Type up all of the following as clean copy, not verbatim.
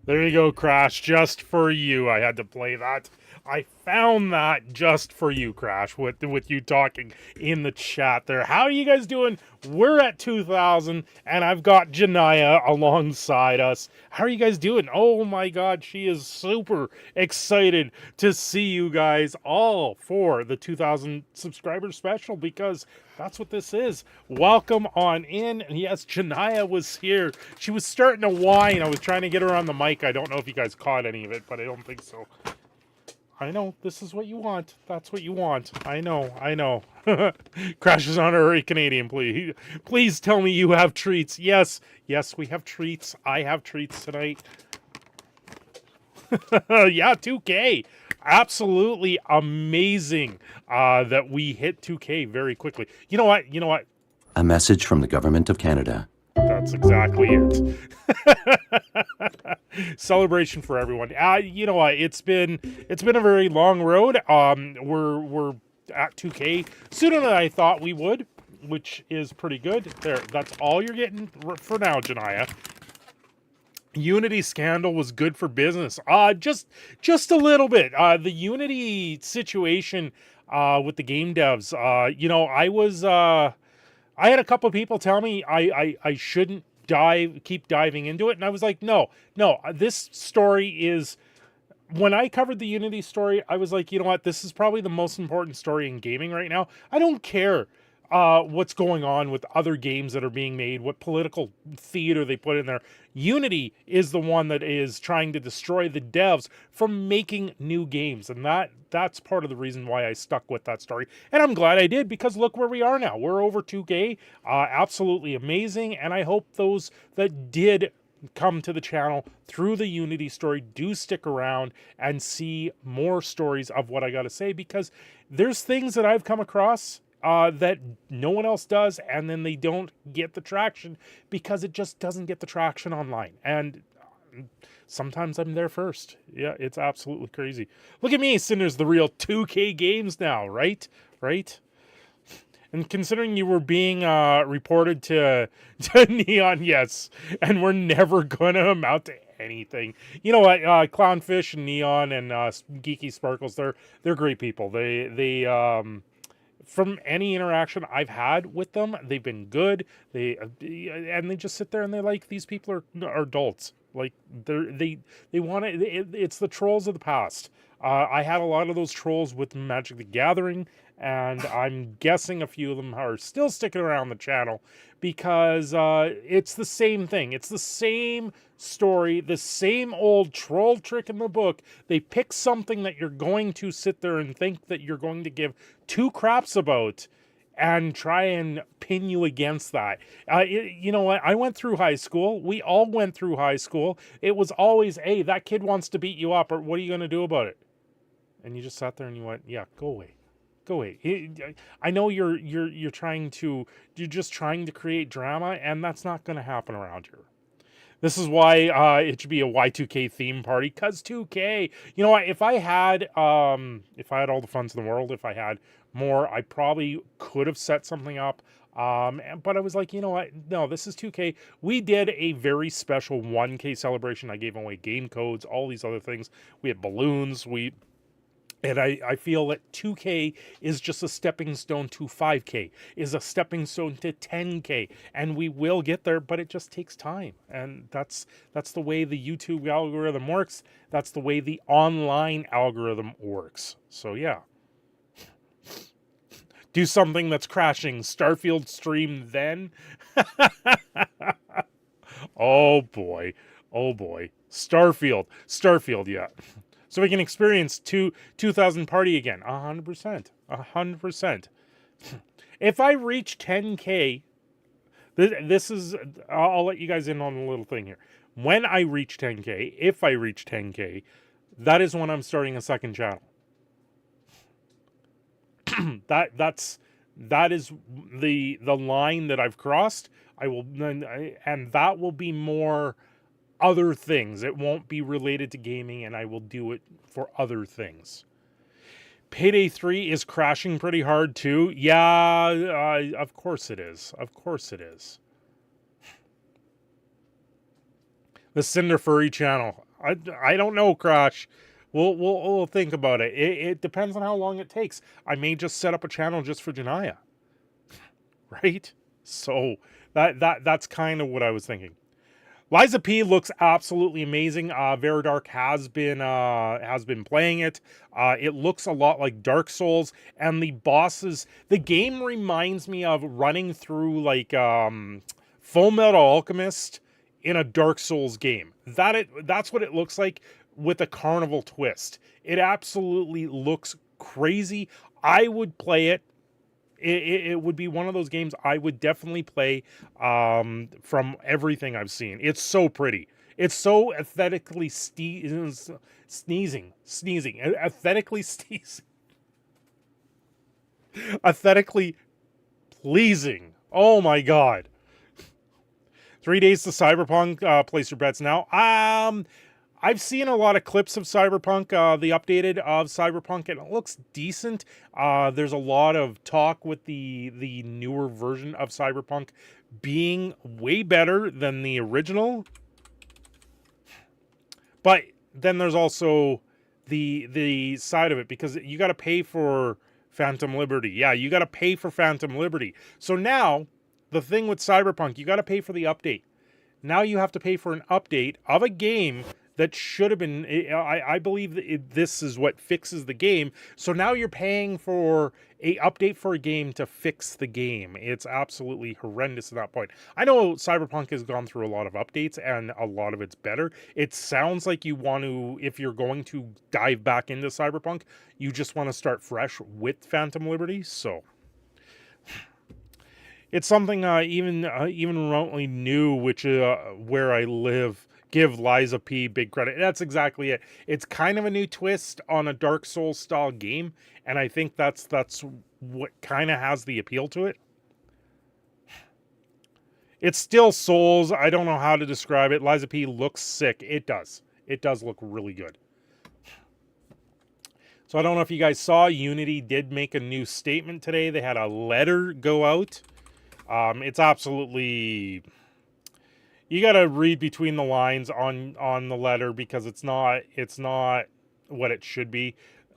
There you go, Crash. Just for you. I had to play that. I found that just for you, Crash, with you talking in the chat there. How are you guys doing? We're at 2,000, and I've got Janaya alongside us. How are you guys doing? Oh my god, she is super excited to see you guys all for the 2,000 subscriber special, because that's what this is. Welcome on in. And yes, Janaya was here. She was starting to whine. I was trying to get her on the mic. I don't know if you guys caught any of it, but I don't think so. I know, this is what you want. That's what you want. I know. Crashes on a Canadian, please. Please tell me you have treats. Yes, we have treats. I have treats tonight. Yeah, 2K. Absolutely amazing that we hit 2K very quickly. You know what? A message from the Government of Canada. That's exactly it. Celebration for everyone. You know what? It's been a very long road. We're at 2K sooner than I thought we would, which is pretty good. There, that's all you're getting for now, Janaya. Unity scandal was good for business. Just a little bit. The Unity situation with the game devs. You know, I had a couple of people tell me I shouldn't keep diving into it, and I was like, no. This story is. When I covered the Unity story, I was like, you know what? This is probably the most important story in gaming right now. I don't care what's going on with other games that are being made, what political theater they put in there. Unity is the one that is trying to destroy the devs from making new games, and that's part of the reason why I stuck with that story. And I'm glad I did, because look where we are now. We're over 2K. Absolutely amazing, and I hope those that did come to the channel through the Unity story do stick around and see more stories of what I got to say, because there's things that I've come across that no one else does, and then they don't get the traction because it just doesn't get the traction online. And sometimes I'm there first. Yeah, it's absolutely crazy. Look at me, Cinder's the real 2K games now, right? And considering you were being reported to Neon, yes, and we're never going to amount to anything. You know what? Clownfish and Neon and Geeky Sparkles, they're great people. They from any interaction I've had with them, they've been good. They just sit there and they're like, these people are adults. Like they want to. It's the trolls of the past. I had a lot of those trolls with Magic the Gathering, and I'm guessing a few of them are still sticking around the channel because it's the same thing. It's the same story, the same old troll trick in the book. They pick something that you're going to sit there and think that you're going to give two craps about and try and pin you against that. You know what? I went through high school. We all went through high school. It was always, hey, that kid wants to beat you up, or what are you going to do about it? And you just sat there and you went, yeah, go away. Go away. I know you're just trying to create drama, and that's not going to happen around here. This is why it should be a Y2K theme party, cause 2K. You know what? If I had all the funds in the world, if I had more, I probably could have set something up. But I was like, you know what? No, this is 2K. We did a very special 1K celebration. I gave away game codes, all these other things. We had balloons. And I feel that 2K is just a stepping stone to 5K, is a stepping stone to 10K, and we will get there, but it just takes time. And that's the way the YouTube algorithm works. That's the way the online algorithm works. So yeah. Do something that's crashing. Starfield stream then. Oh boy. Starfield, yeah. So we can experience 2,000 party again. 100%. If I reach 10K, this is, I'll let you guys in on a little thing here. When I reach 10K, if I reach 10K, that is when I'm starting a second channel. that is the line that I've crossed. And that will be more other things. It won't be related to gaming, and I will do it for other things. Payday 3 is crashing pretty hard too. Yeah, of course it is. The Cinder Furry channel. I don't know, Crash. We'll think about it. It depends on how long it takes. I may just set up a channel just for Janaya, right? So that's kind of what I was thinking. Liza P looks absolutely amazing. Veridark has been playing it. It looks a lot like Dark Souls, and the bosses. The game reminds me of running through like Full Metal Alchemist in a Dark Souls game. That's what it looks like with a carnival twist. It absolutely looks crazy. I would play it. It would be one of those games I would definitely play from everything I've seen. It's so pretty. It's so aesthetically sneezing. Aesthetically sneezing. Aesthetically pleasing. Oh my god. 3 days to Cyberpunk. Place your bets now. I've seen a lot of clips of Cyberpunk, the updated of Cyberpunk, and it looks decent. There's a lot of talk with the newer version of Cyberpunk being way better than the original. But then there's also the side of it, because you got to pay for Phantom Liberty. Yeah, you got to pay for Phantom Liberty. So now, the thing with Cyberpunk, you got to pay for the update. Now you have to pay for an update of a game that should have been, I believe that this is what fixes the game. So now you're paying for a update for a game to fix the game. It's absolutely horrendous at that point. I know Cyberpunk has gone through a lot of updates and a lot of it's better. It sounds like you want to, if you're going to dive back into Cyberpunk, you just want to start fresh with Phantom Liberty. So it's something even remotely new, which where I live. Give Liza P big credit. That's exactly it. It's kind of a new twist on a Dark Souls style game, and I think that's what kind of has the appeal to it. It's still Souls. I don't know how to describe it. Liza P looks sick. It does. It does look really good. So I don't know if you guys saw, Unity did make a new statement today. They had a letter go out. It's absolutely... You got to read between the lines on the letter, because it's not what it should be.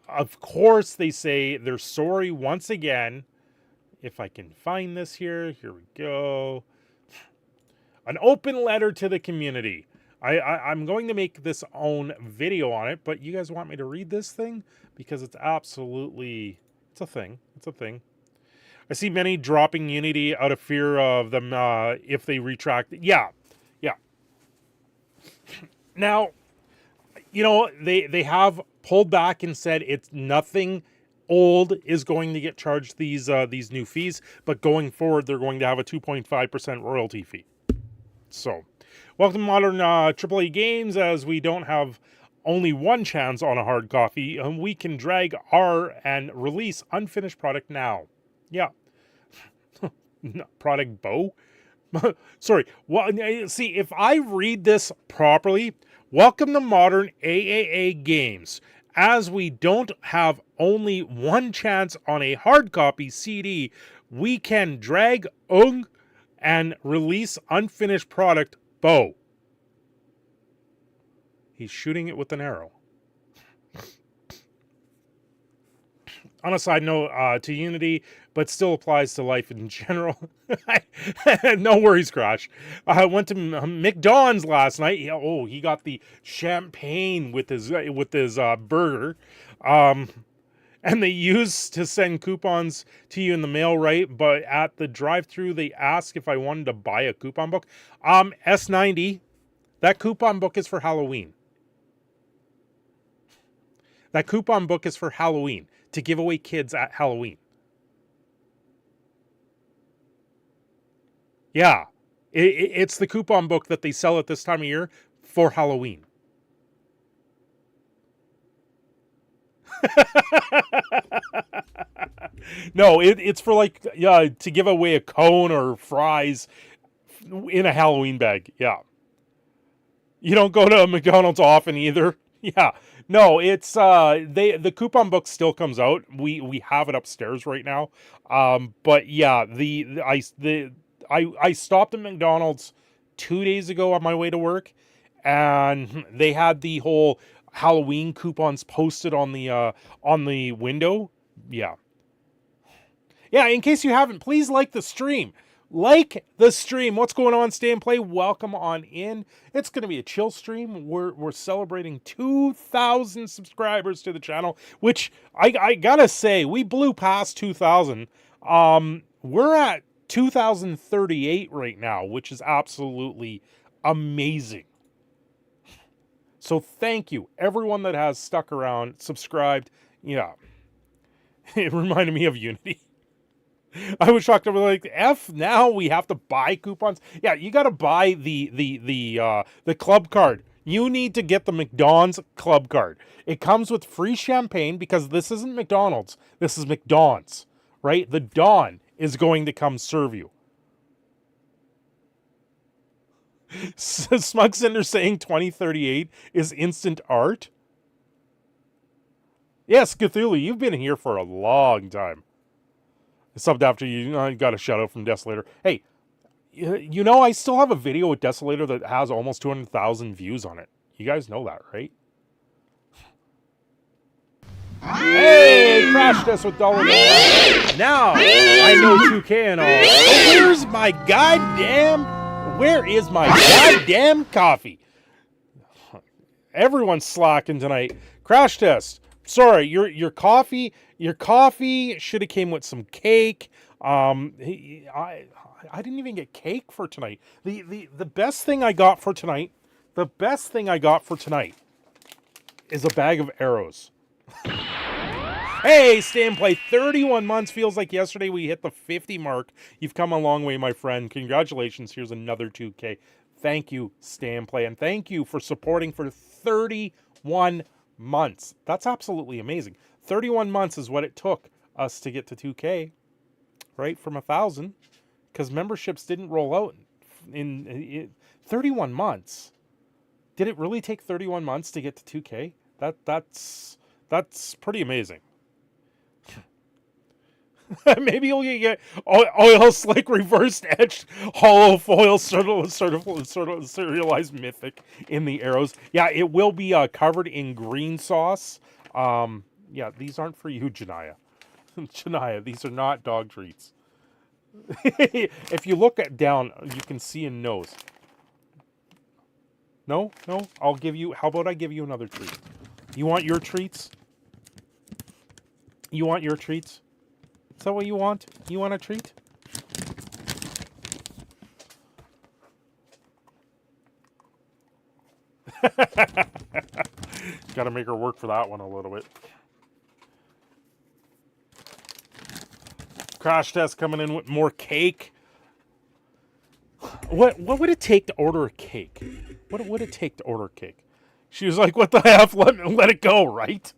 Of course, they say they're sorry once again. If I can find this here we go. An open letter to the community. I'm going to make this own video on it, but you guys want me to read this thing? Because it's absolutely, it's a thing. It's a thing. I see many dropping Unity out of fear of them if they retract. Yeah. Now, you know, they have pulled back and said it's nothing old is going to get charged these new fees, but going forward they're going to have a 2.5% royalty fee. So, welcome to modern AAA games. As we don't have only one chance on a hard copy, we can drag R and release unfinished product now. Yeah. Product bow? Sorry. Well, see, if I read this properly, welcome to modern AAA games. As we don't have only one chance on a hard copy CD, we can drag and release unfinished product bow. He's shooting it with an arrow. On a side note, to Unity, but still applies to life in general. No worries, Crash. I went to McDonald's last night. He got the champagne with his burger. And they used to send coupons to you in the mail, right? But at the drive-thru, they asked if I wanted to buy a coupon book. S90, that coupon book is for Halloween. That coupon book is for Halloween, to give away kids at Halloween. Yeah, it's the coupon book that they sell at this time of year for Halloween. No, it's for like to give away a cone or fries in a Halloween bag. Yeah. You don't go to a McDonald's often either. Yeah. No, it's the coupon book still comes out. We have it upstairs right now. But yeah, I stopped at McDonald's 2 days ago on my way to work, and they had the whole Halloween coupons posted on the window. Yeah. Yeah, in case you haven't, please like the stream. Like the stream. What's going on, Stay and Play? Welcome on in. It's going to be a chill stream. We're celebrating 2,000 subscribers to the channel, which I gotta say, we blew past 2,000. We're at 2,038 right now, which is absolutely amazing. So thank you, everyone that has stuck around, subscribed. Yeah, it reminded me of Unity. I was shocked. I was like, F, now we have to buy coupons. Yeah, you got to buy the club card. You need to get the McDonald's club card. It comes with free champagne because this isn't McDonald's. This is McDonald's, right? The Don is going to come serve you. Smug Cinder saying 2038 is instant art. Yes, Cthulhu, you've been here for a long time. Subbed after you. I got a shout out from Desolator. Hey, you know, I still have a video with Desolator that has almost 200,000 views on it. You guys know that, right? Hey, crashed us with dollar. Now I know 2K and all. Where is my goddamn coffee? Everyone's slacking tonight. Crash test. Sorry, your coffee should have came with some cake. I didn't even get cake for tonight. The best thing I got for tonight, is a bag of arrows. Hey, Stay and Play, 31 months. Feels like yesterday we hit the 50 mark. You've come a long way, my friend. Congratulations. Here's another 2K. Thank you, Stay and Play, and thank you for supporting for 31 months. That's absolutely amazing. 31 months is what it took us to get to 2K, right? From 1,000, because memberships didn't roll out in 31 months. Did it really take 31 months to get to 2K? That's pretty amazing. Maybe you'll get oil slick reversed etched hollow foil sort of serialized mythic in the arrows. Yeah, it will be covered in green sauce. Yeah, these aren't for you, Janaya. Janaya, these are not dog treats. If you look down, you can see a nose. No, I'll give you. How about I give you another treat? You want your treats? You want your treats? Is that what you want? You want a treat? Got to make her work for that one a little bit. Crash test coming in with more cake. What would it take to order a cake? What would it take to order a cake? She was like, "What the F? Let it go, right?"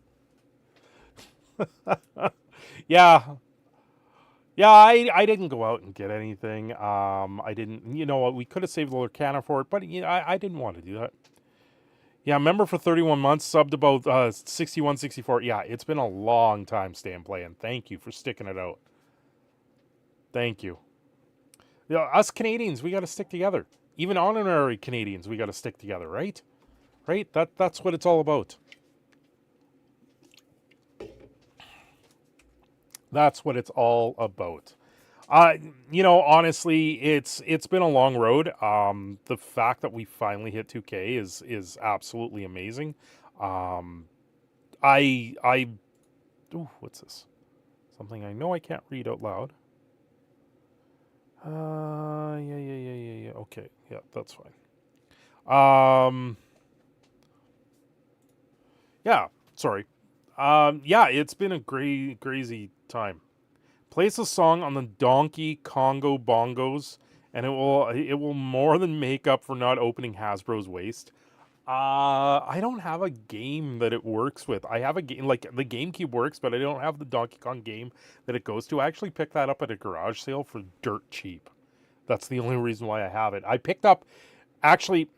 Yeah. Yeah, I didn't go out and get anything. I didn't, you know, we could have saved a little canna for it, but you know, I didn't want to do that. Yeah, member for 31 months, subbed about 61, 64. Yeah, it's been a long time, Stay and Play, and thank you for sticking it out. Thank you. You know, us Canadians, we got to stick together. Even honorary Canadians, we got to stick together, right? Right? That's what it's all about. That's what it's all about. You know, honestly, it's been a long road. The fact that we finally hit 2K is absolutely amazing. Ooh, what's this? Something I know I can't read out loud. Yeah. Okay, yeah, that's fine. Yeah, sorry. Yeah, it's been a crazy time. Place a song on the Donkey Congo bongos, and it will more than make up for not opening Hasbro's waste. I don't have a game that it works with. I have a game, like the GameCube works, but I don't have the Donkey Kong game that it goes to. I actually picked that up at a garage sale for dirt cheap. That's the only reason why I have it. I picked up, actually,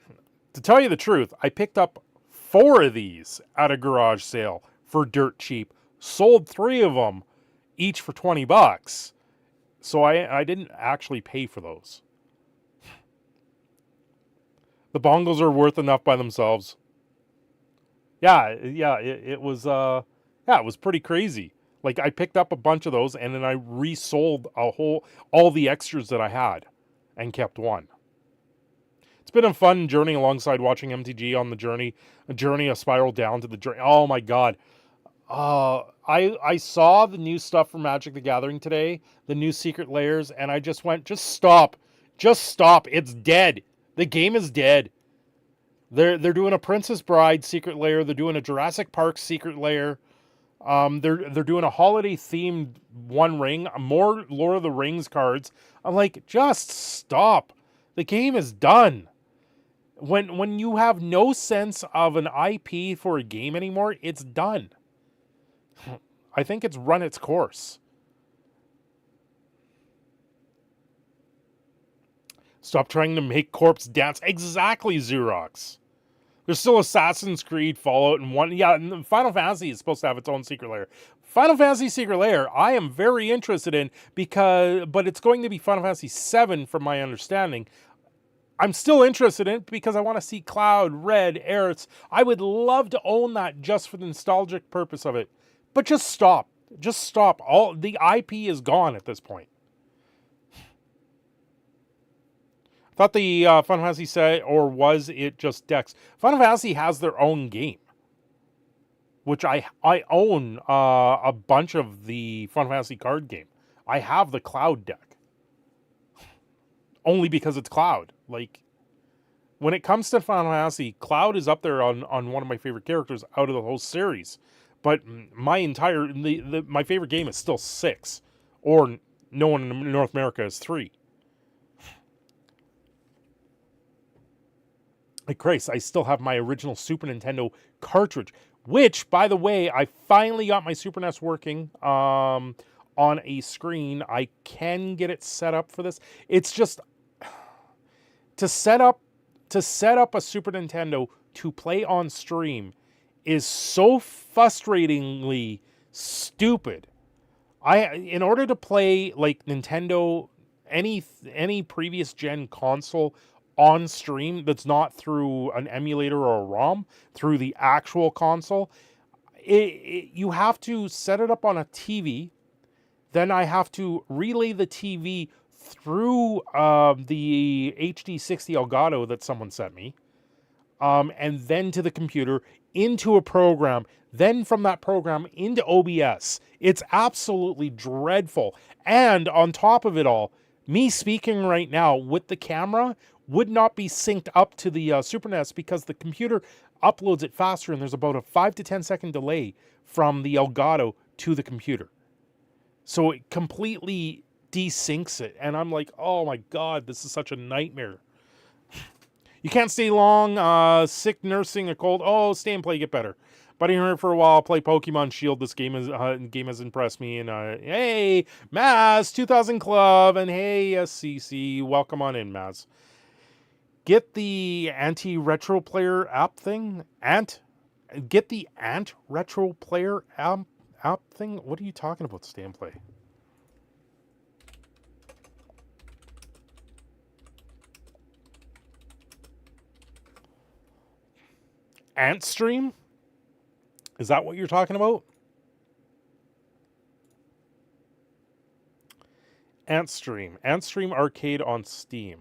to tell you the truth, I picked up 4 of these at a garage sale for dirt cheap. Sold 3 of them, each for $20. So I didn't actually pay for those. The bongos are worth enough by themselves. Yeah, it was it was pretty crazy. Like, I picked up a bunch of those and then I resold all the extras that I had and kept one. It's been a fun journey alongside watching MTG on the journey, a spiral down to the journey. Oh my god. I saw the new stuff from Magic the Gathering today, the new secret layers, and I just went, just stop. Just stop. It's dead. The game is dead. They're doing a Princess Bride secret layer. They're doing a Jurassic Park secret layer. They're doing a holiday themed One Ring, more Lord of the Rings cards. I'm like, just stop. The game is done. When you have no sense of an IP for a game anymore, it's done. I think it's run its course. Stop trying to make corpse dance. Exactly, Xerox. There's still Assassin's Creed, Fallout, and one. Yeah, and Final Fantasy is supposed to have its own secret layer. Final Fantasy Secret Layer, I am very interested in but it's going to be Final Fantasy VII, from my understanding. I'm still interested in it because I want to see Cloud, Red, Aerith. I would love to own that just for the nostalgic purpose of it. But just stop. Just stop. All the IP is gone at this point. I thought the Final Fantasy said, or was it just Dex? Final Fantasy has their own game, which I own a bunch of the Final Fantasy card game. I have the Cloud deck. Only because it's Cloud. Like, when it comes to Final Fantasy, Cloud is up there on one of my favorite characters out of the whole series. But my favorite game is still 6. Or no one in North America is 3. Like Christ, I still have my original Super Nintendo cartridge. Which, by the way, I finally got my Super NES working on a screen. I can get it set up for this. It's just to set up a Super Nintendo to play on stream is so frustratingly stupid. In order to play like Nintendo, any previous gen console on stream that's not through an emulator or a ROM, through the actual console, you have to set it up on a TV. Then I have to relay the TV through the HD60 Elgato that someone sent me, and then to the computer, into a program, then from that program into OBS. It's absolutely dreadful. And on top of it all, me speaking right now with the camera would not be synced up to the Super NES because the computer uploads it faster, and there's about a 5 to 10 second delay from the Elgato to the computer. So it completely desyncs it. And I'm like, oh my God, this is such a nightmare. You can't stay long, sick, nursing, a cold. Oh, stay and play, get better. But here for a while, play Pokemon Shield. This game has impressed me. And hey, Maz, 2000 Club. And hey, CC, welcome on in, Maz. Get the anti-retro player app thing. Get the retro player app thing. What are you talking about, stay and play? Antstream? Is that what you're talking about? Antstream. Antstream Arcade on Steam.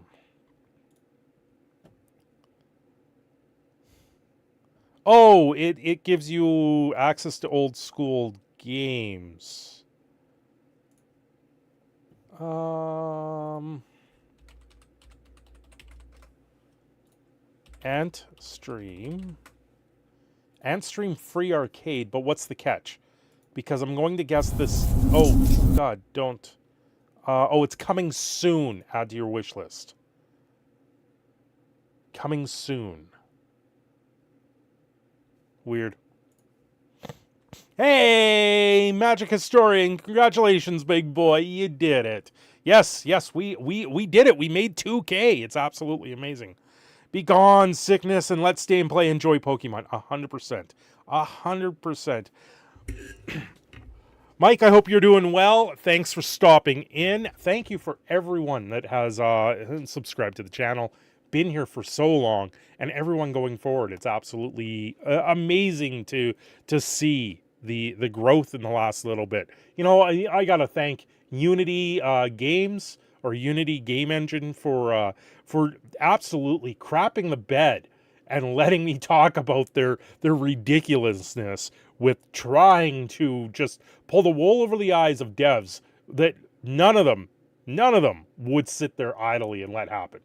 Oh, it gives you access to old school games. Antstream free arcade, but what's the catch? Because I'm going to guess this. Oh God, don't. Oh, it's coming soon. Add to your wish list. Coming soon. Weird. Hey, Magic Historian, congratulations, big boy. You did it. Yes, we did it. We made 2K. It's absolutely amazing. Be gone, sickness, and let's stay and play. Enjoy Pokemon. 100%. 100%. Mike, I hope you're doing well. Thanks for stopping in. Thank you for everyone that has subscribed to the channel. been here for so long, and everyone going forward. It's absolutely amazing to see the growth in the last little bit. You know, I gotta thank Unity Games, or Unity Game Engine, for absolutely crapping the bed and letting me talk about their ridiculousness with trying to just pull the wool over the eyes of devs that none of them would sit there idly and let happen.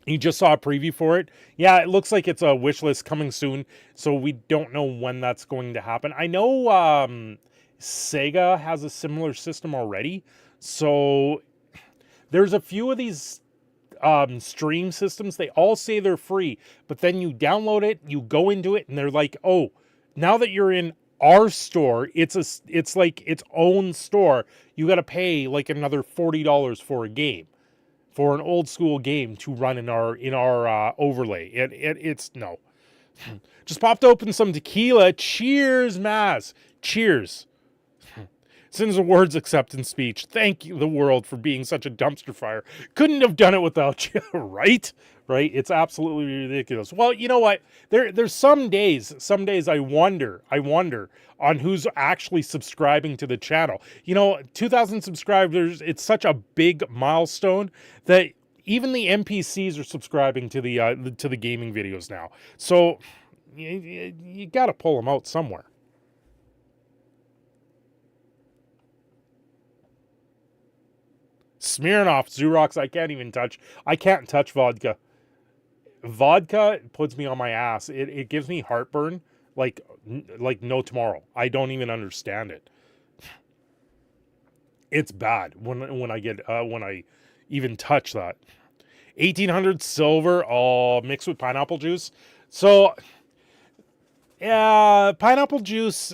You just saw a preview for it. Yeah, it looks like it's a wish list coming soon, so we don't know when that's going to happen. I know Sega has a similar system already, so there's a few of these stream systems. They all say they're free, but then you download it, you go into it, and they're like, oh, now that you're in our store, it's like its own store. You got to pay like another $40 for a game, for an old school game to run in our overlay. It's no. Just popped open some tequila. Cheers, Maz. Cheers. Sends awards acceptance speech. Thank you, the world, for being such a dumpster fire. Couldn't have done it without you, right? Right? It's absolutely ridiculous. Well, you know what? There's some days I wonder on who's actually subscribing to the channel. You know, 2,000 subscribers, it's such a big milestone that even the NPCs are subscribing to the gaming videos now. So you got to pull them out somewhere. Smirnoff, Xerox, I can't touch vodka. Vodka puts me on my ass. It gives me heartburn like no tomorrow. I don't even understand it. It's bad when I even touch that. 1800 silver, mixed with pineapple juice. So yeah, pineapple juice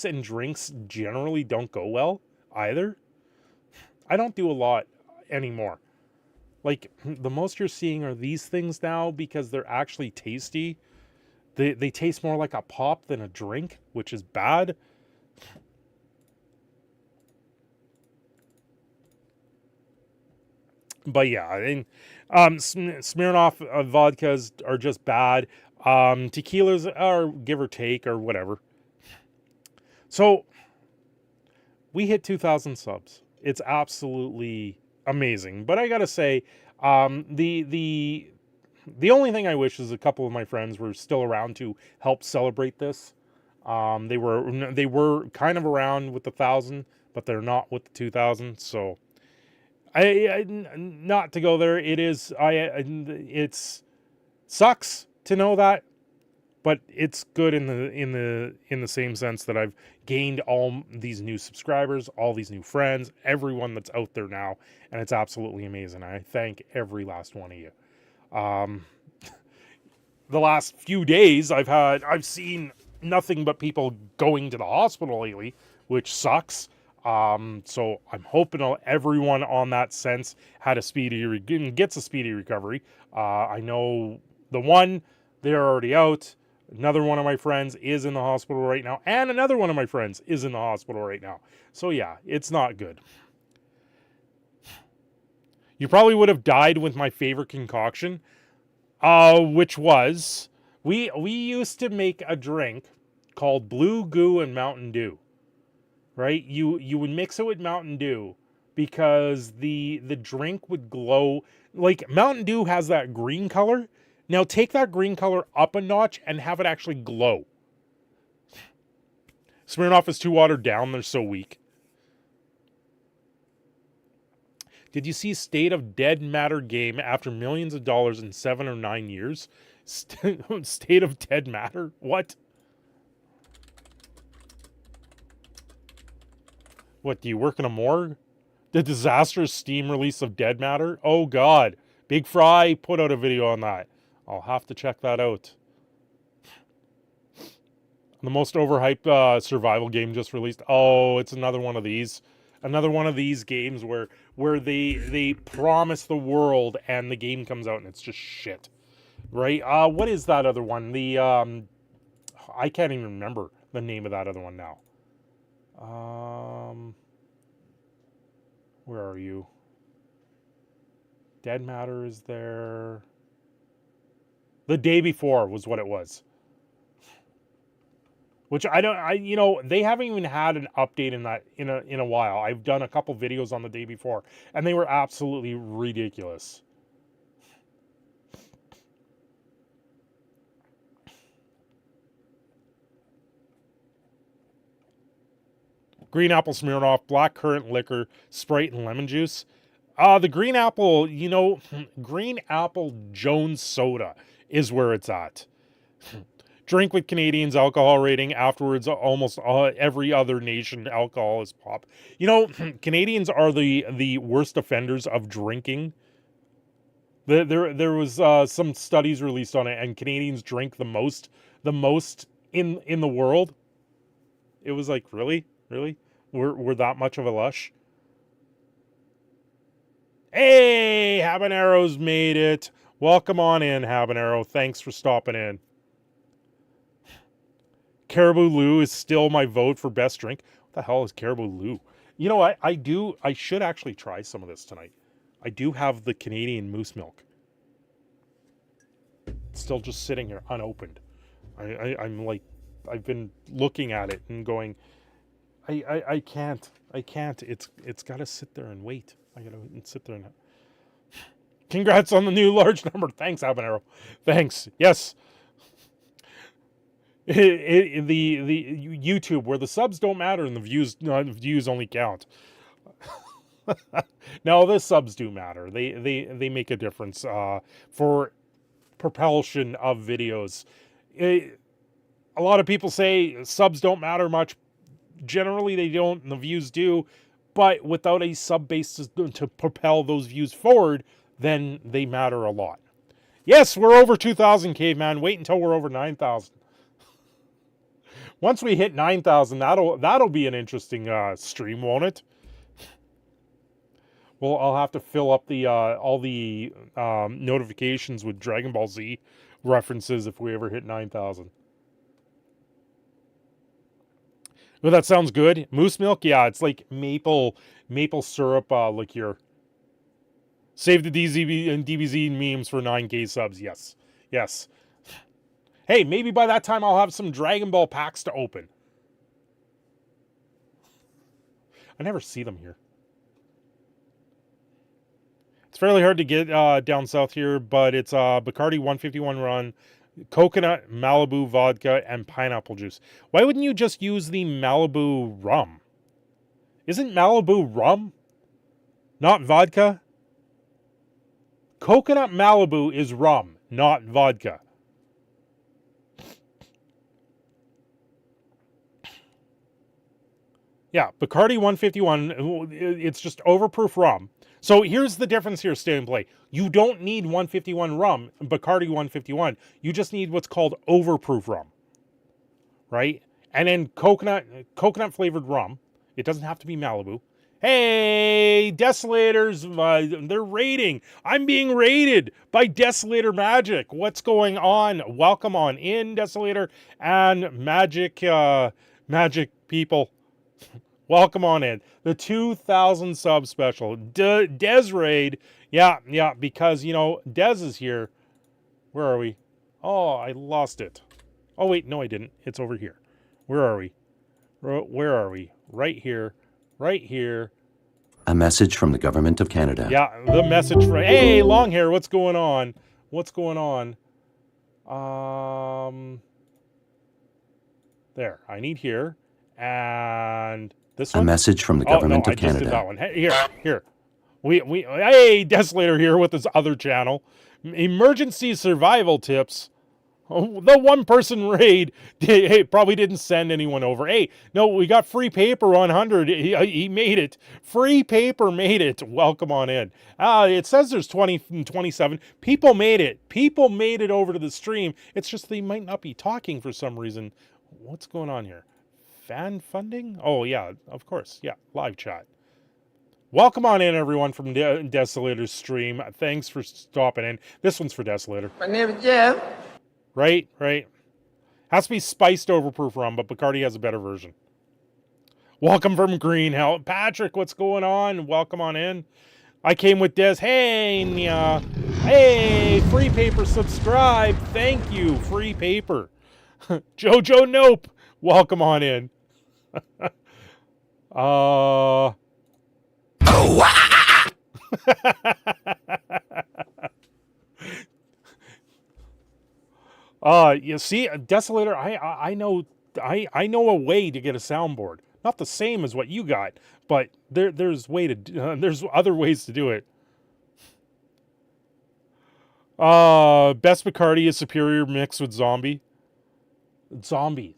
and drinks generally don't go well either. I don't do a lot anymore. Like, the most you're seeing are these things now because they're actually tasty. They taste more like a pop than a drink, which is bad. But yeah, I mean, Smirnoff vodkas are just bad. Tequilas are give or take or whatever. So we hit 2,000 subs. It's absolutely amazing. But I gotta say, the only thing I wish is a couple of my friends were still around to help celebrate this. They were kind of around with the 1,000, but they're not with the 2,000. So I not to go there. It's sucks to know that, but it's good in the same sense that I've gained all these new subscribers, all these new friends, everyone that's out there now, and it's absolutely amazing. I thank every last one of you. The last few days I've seen nothing but people going to the hospital lately, which sucks. So I'm hoping everyone on that sense gets a speedy recovery. I know the one, they're already out. Another one of my friends is in the hospital right now, and another one of my friends is in the hospital right now. So yeah, it's not good. You probably would have died with my favorite concoction, which was, we used to make a drink called Blue Goo and Mountain Dew. Right? You would mix it with Mountain Dew because the drink would glow. Like, Mountain Dew has that green color. Now take that green color up a notch and have it actually glow. Smirnoff is too watered down. They're so weak. Did you see State of Dead Matter game after millions of dollars in 7 or 9 years? State of Dead Matter? What? What, do you work in a morgue? The disastrous Steam release of Dead Matter? Oh God. Big Fry put out a video on that. I'll have to check that out. The most overhyped survival game just released. Oh, it's another one of these. Another one of these games where they promise the world and the game comes out and it's just shit. Right? What is that other one? The I can't even remember the name of that other one now. Where are you? Dead matter is there. The day before was what it was. Which they haven't even had an update in that in a while. I've done a couple videos on the day before, and they were absolutely ridiculous. Green apple Smirnoff, black currant liquor, Sprite, and lemon juice. The green apple, green apple Jones soda is where it's at. Drink with Canadians alcohol rating. Afterwards, almost every other nation alcohol is pop. Canadians are the worst offenders of drinking. There was some studies released on it, and Canadians drink the most in the world. It was like, really? We're that much of a lush? Hey, Habanero's made it. Welcome on in, Habanero. Thanks for stopping in. Caribou Lou is still my vote for best drink. What the hell is Caribou Lou? You know what? I should actually try some of this tonight. I do have the Canadian moose milk. It's still just sitting here unopened. I'm like, I've been looking at it and going, I can't. It's got to sit there and wait. I got to sit there and... Congrats on the new large number. Thanks, Habanero. Thanks. Yes. The YouTube, where the subs don't matter and the views only count. No, the subs do matter. They make a difference for propulsion of videos. A lot of people say subs don't matter much. Generally, they don't, and the views do. But without a sub base to propel those views forward, then they matter a lot. Yes, we're over 2,000, Caveman. Wait until we're over 9,000. Once we hit 9,000, that'll be an interesting stream, won't it? Well, I'll have to fill up the all the notifications with Dragon Ball Z references if we ever hit 9,000. Well, that sounds good. Moose milk, yeah, it's like maple syrup liqueur. Save the DZB and DBZ memes for 9K subs. Yes. Hey, maybe by that time I'll have some Dragon Ball packs to open. I never see them here. It's fairly hard to get down south here, but it's Bacardi 151 run, coconut, Malibu vodka, and pineapple juice. Why wouldn't you just use the Malibu rum? Isn't Malibu rum? Not vodka? Coconut Malibu is rum, not vodka. Yeah, Bacardi 151, it's just overproof rum. So here's the difference here, stay and play. You don't need 151 rum, Bacardi 151. You just need what's called overproof rum, right? And then coconut flavored rum. It doesn't have to be Malibu. Hey, Desolators, they're raiding. I'm being raided by Desolator Magic. What's going on? Welcome on in, Desolator and Magic people. Welcome on in. The 2,000 sub special. Des raid. Yeah, because, Des is here. Where are we? Oh, I lost it. Oh, wait, no, I didn't. It's over here. Where are we? Where are we? Right here. A message from the government of Canada. Yeah, the message from... Hey, Longhair, what's going on? There, I need here. And... this one? A message from the government of I just Canada. did that one. Hey, here. Hey, Desolator here with his other channel. Emergency survival tips. Oh, the one-person raid probably didn't send anyone over. Hey, no, we got free paper 100. He made it. Free paper made it. Welcome on in. It says there's 27. People made it. People made it over to the stream. It's just they might not be talking for some reason. What's going on here? Fan funding? Oh, yeah, of course. Yeah, live chat. Welcome on in, everyone, from Desolator's stream. Thanks for stopping in. This one's for Desolator. My name is Jeff. Right. Has to be spiced overproof rum, but Bacardi has a better version. Welcome from Green Hell. Patrick, what's going on? Welcome on in. I came with Des. Hey, Nya. Hey, free paper subscribe. Thank you, free paper. Jojo Nope. Welcome on in. You see, Desolator, I know a way to get a soundboard. Not the same as what you got, but there's other ways to do it. Best Bacardi is superior mixed with zombie. Zombie.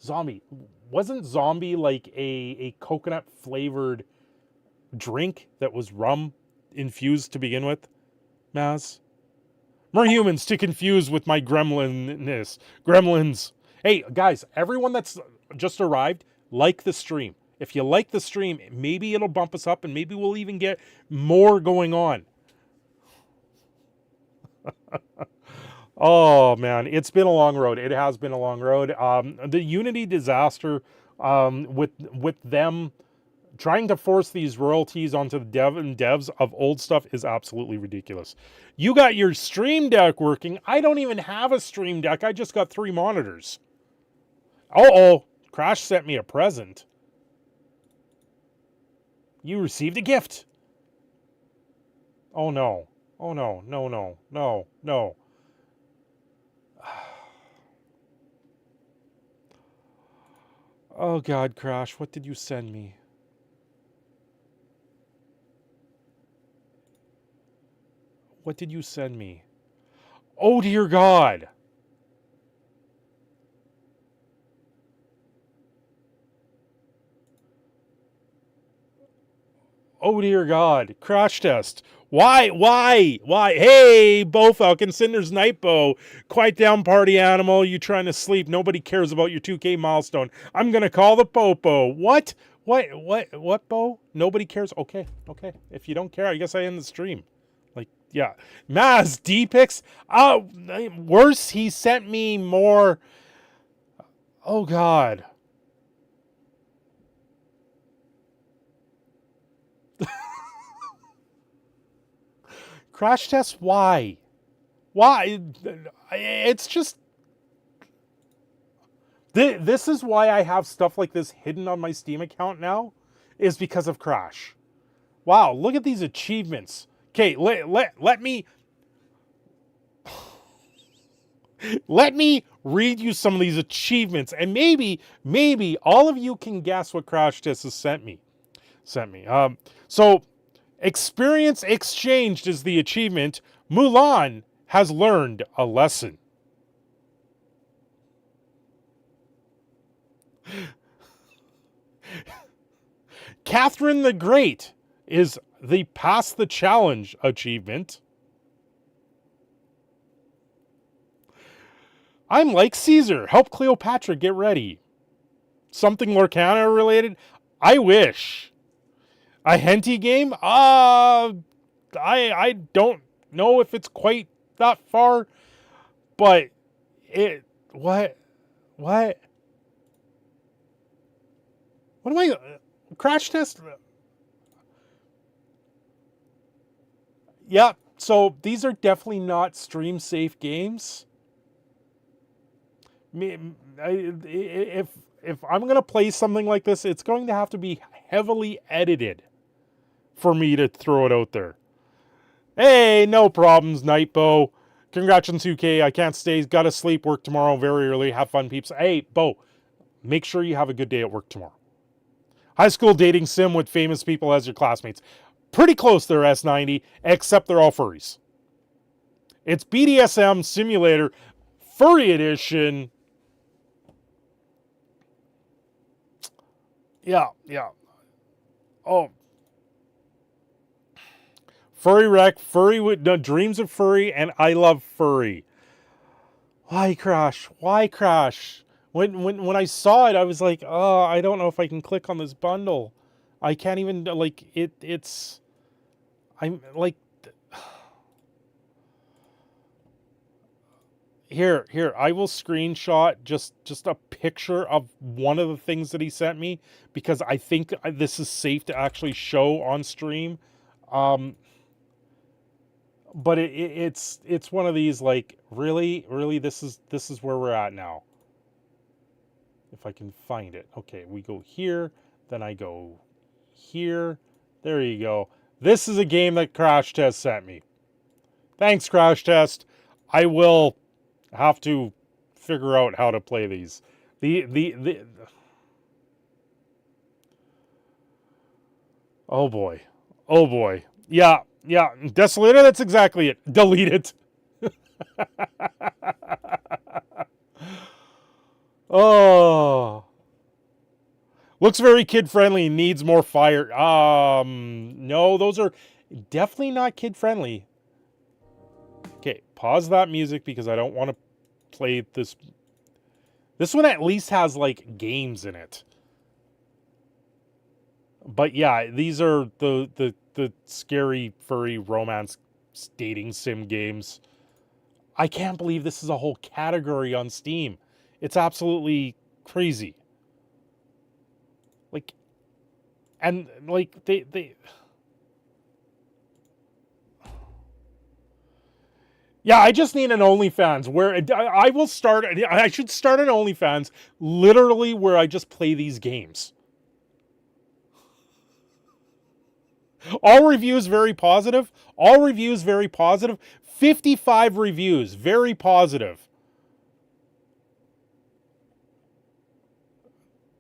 Wasn't zombie like a coconut flavored drink that was rum infused to begin with? Maz? More humans to confuse with my gremlinness. Gremlins. Hey, guys, everyone that's just arrived, like the stream. If you like the stream, maybe it'll bump us up and maybe we'll even get more going on. Oh, man, it's been a long road. It has been a long road. The Unity disaster with them trying to force these royalties onto the devs of old stuff is absolutely ridiculous. You got your Stream Deck working. I don't even have a Stream Deck. I just got 3 monitors. Uh-oh. Crash sent me a present. You received a gift. Oh, no. Oh, no. No. Oh, God, Crash. What did you send me? What did you send me? Oh, dear God. Oh, dear God. Crash test. Why? Hey, Bo Falcon, Cinder's Nightbow. Quiet down, party animal. You trying to sleep. Nobody cares about your 2K milestone. I'm going to call the Popo. What, Bo? Nobody cares? Okay. If you don't care, I guess I end the stream. Yeah. Maz, D-Pix. Worse, he sent me more. Oh, God. Crash test, why? It's just... This is why I have stuff like this hidden on my Steam account now, is because of Crash. Wow, look at these achievements. Okay, let me... Let me read you some of these achievements, and maybe all of you can guess what Crash Test has sent me. So, experience exchanged is the achievement. Mulan has learned a lesson. Catherine the Great is the Pass the Challenge achievement. I'm like Caesar. Help Cleopatra get ready. Something Lorcana related? I wish. A Henty game? I don't know if it's quite that far, but it... What am I... Crash test? Yeah, so these are definitely not stream safe games. If I'm going to play something like this, it's going to have to be heavily edited for me to throw it out there. Hey, no problems, Nightbow. Congrats on 2K. I can't stay. Gotta sleep. Work tomorrow very early. Have fun, peeps. Hey, Bo, make sure you have a good day at work tomorrow. High school dating sim with famous people as your classmates. Pretty close there, S90, except they're all furries. It's BDSM Simulator Furry Edition. Yeah. Oh. Furry Wreck, Furry with no, Dreams of Furry, and I Love Furry. Why Crash? When I saw it, I was like, oh, I don't know if I can click on this bundle. I can't even, like, I'm like... Here, I will screenshot just a picture of one of the things that he sent me, because I think this is safe to actually show on stream. But it's one of these like, really this is where we're at now. If I can find it. Okay, we go here, then I go here. There you go. This is a game that Crash Test sent me. Thanks, Crash Test. I will have to figure out how to play these. Oh boy. Oh boy. Yeah. Desolator, that's exactly it. Delete it. Oh. Looks very kid-friendly. Needs more fire. No, those are definitely not kid-friendly. Okay, pause that music because I don't want to play this. This one at least has, like, games in it. But yeah, these are the scary, furry, romance, dating sim games. I can't believe this is a whole category on Steam. It's absolutely crazy. Like, and like they yeah, I just need an OnlyFans where I will start. I should start an OnlyFans literally where I just play these games. All reviews very positive. All reviews very positive. 55 reviews, very positive.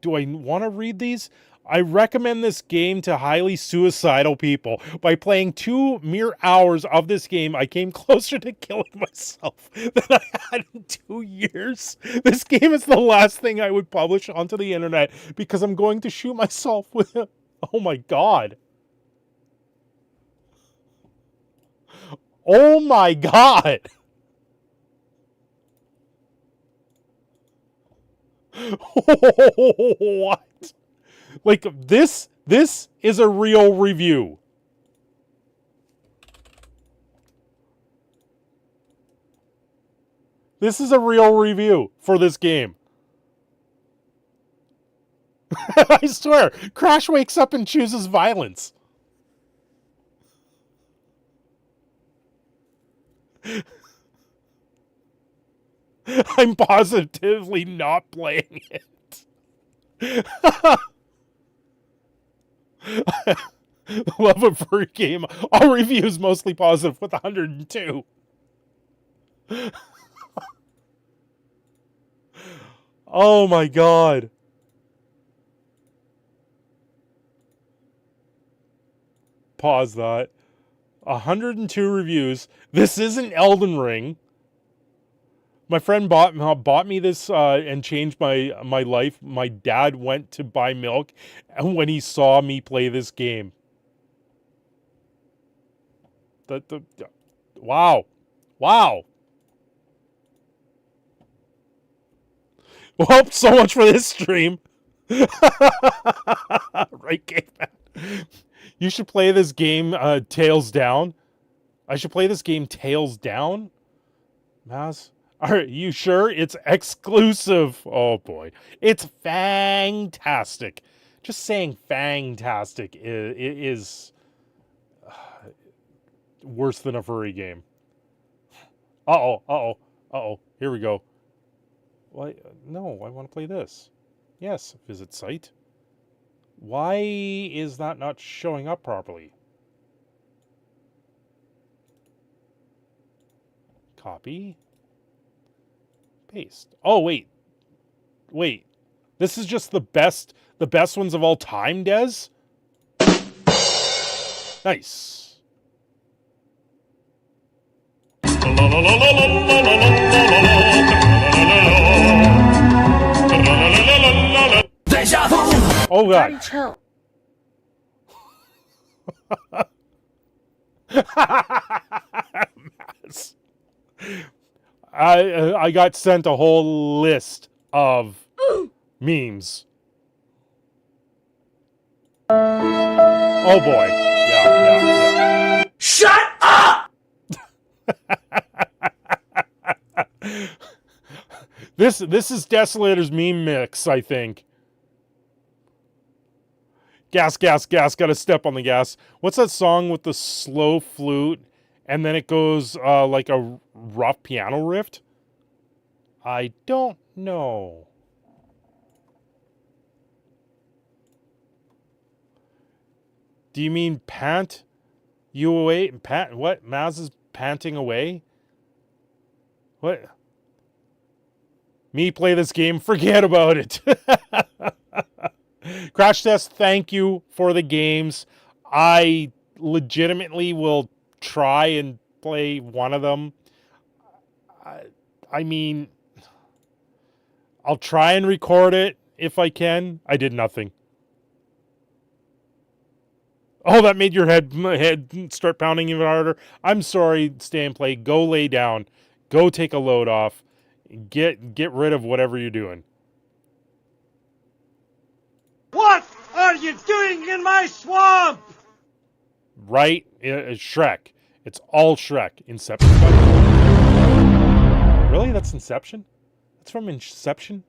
Do I want to read these? I recommend this game to highly suicidal people. By playing 2 mere hours of this game, I came closer to killing myself than I had in 2 years. This game is the last thing I would publish onto the internet because I'm going to shoot myself with it. Oh my god. Oh my god. What? Like, this is a real review. This is a real review for this game. I swear, Crash wakes up and chooses violence. I'm positively not playing it. Love a furry game. All reviews mostly positive with 102. Oh my god. Pause that. 102 reviews. This isn't Elden Ring. My friend bought me this and changed my life. My dad went to buy milk, and when he saw me play this game, wow. Well, so much for this stream. Right, Caveman? You should play this game Tails Down. I should play this game Tails Down. Maz? Are you sure? It's exclusive. Oh boy. It's fantastic. Just saying fantastic is worse than a furry game. Uh-oh. Here we go. Why? No, I want to play this. Yes, visit site. Why is that not showing up properly? Copy. Paste. Oh, wait. This is just the best ones of all time, Des? Nice. Deja vu. Oh god. Chill. I got sent a whole list of memes. Oh boy. Yeah. Shut up! This is Desolator's meme mix, I think. Gas, gotta step on the gas. What's that song with the slow flute and then it goes like a rough piano riff. I don't know. Do you mean pant you away? Pant what? Maz is panting away? What? Me play this game? Forget about it. Crash Test, thank you for the games. I legitimately will try and play one of them. I mean, I'll try and record it if I can. I did nothing. Oh, that made your head start pounding even harder. I'm sorry, stay and play. Go lay down. Go take a load off. Get rid of whatever you're doing. What are you doing in my swamp? Right? Shrek. It's all Shrek. Inception. Really? That's Inception? That's from Inception?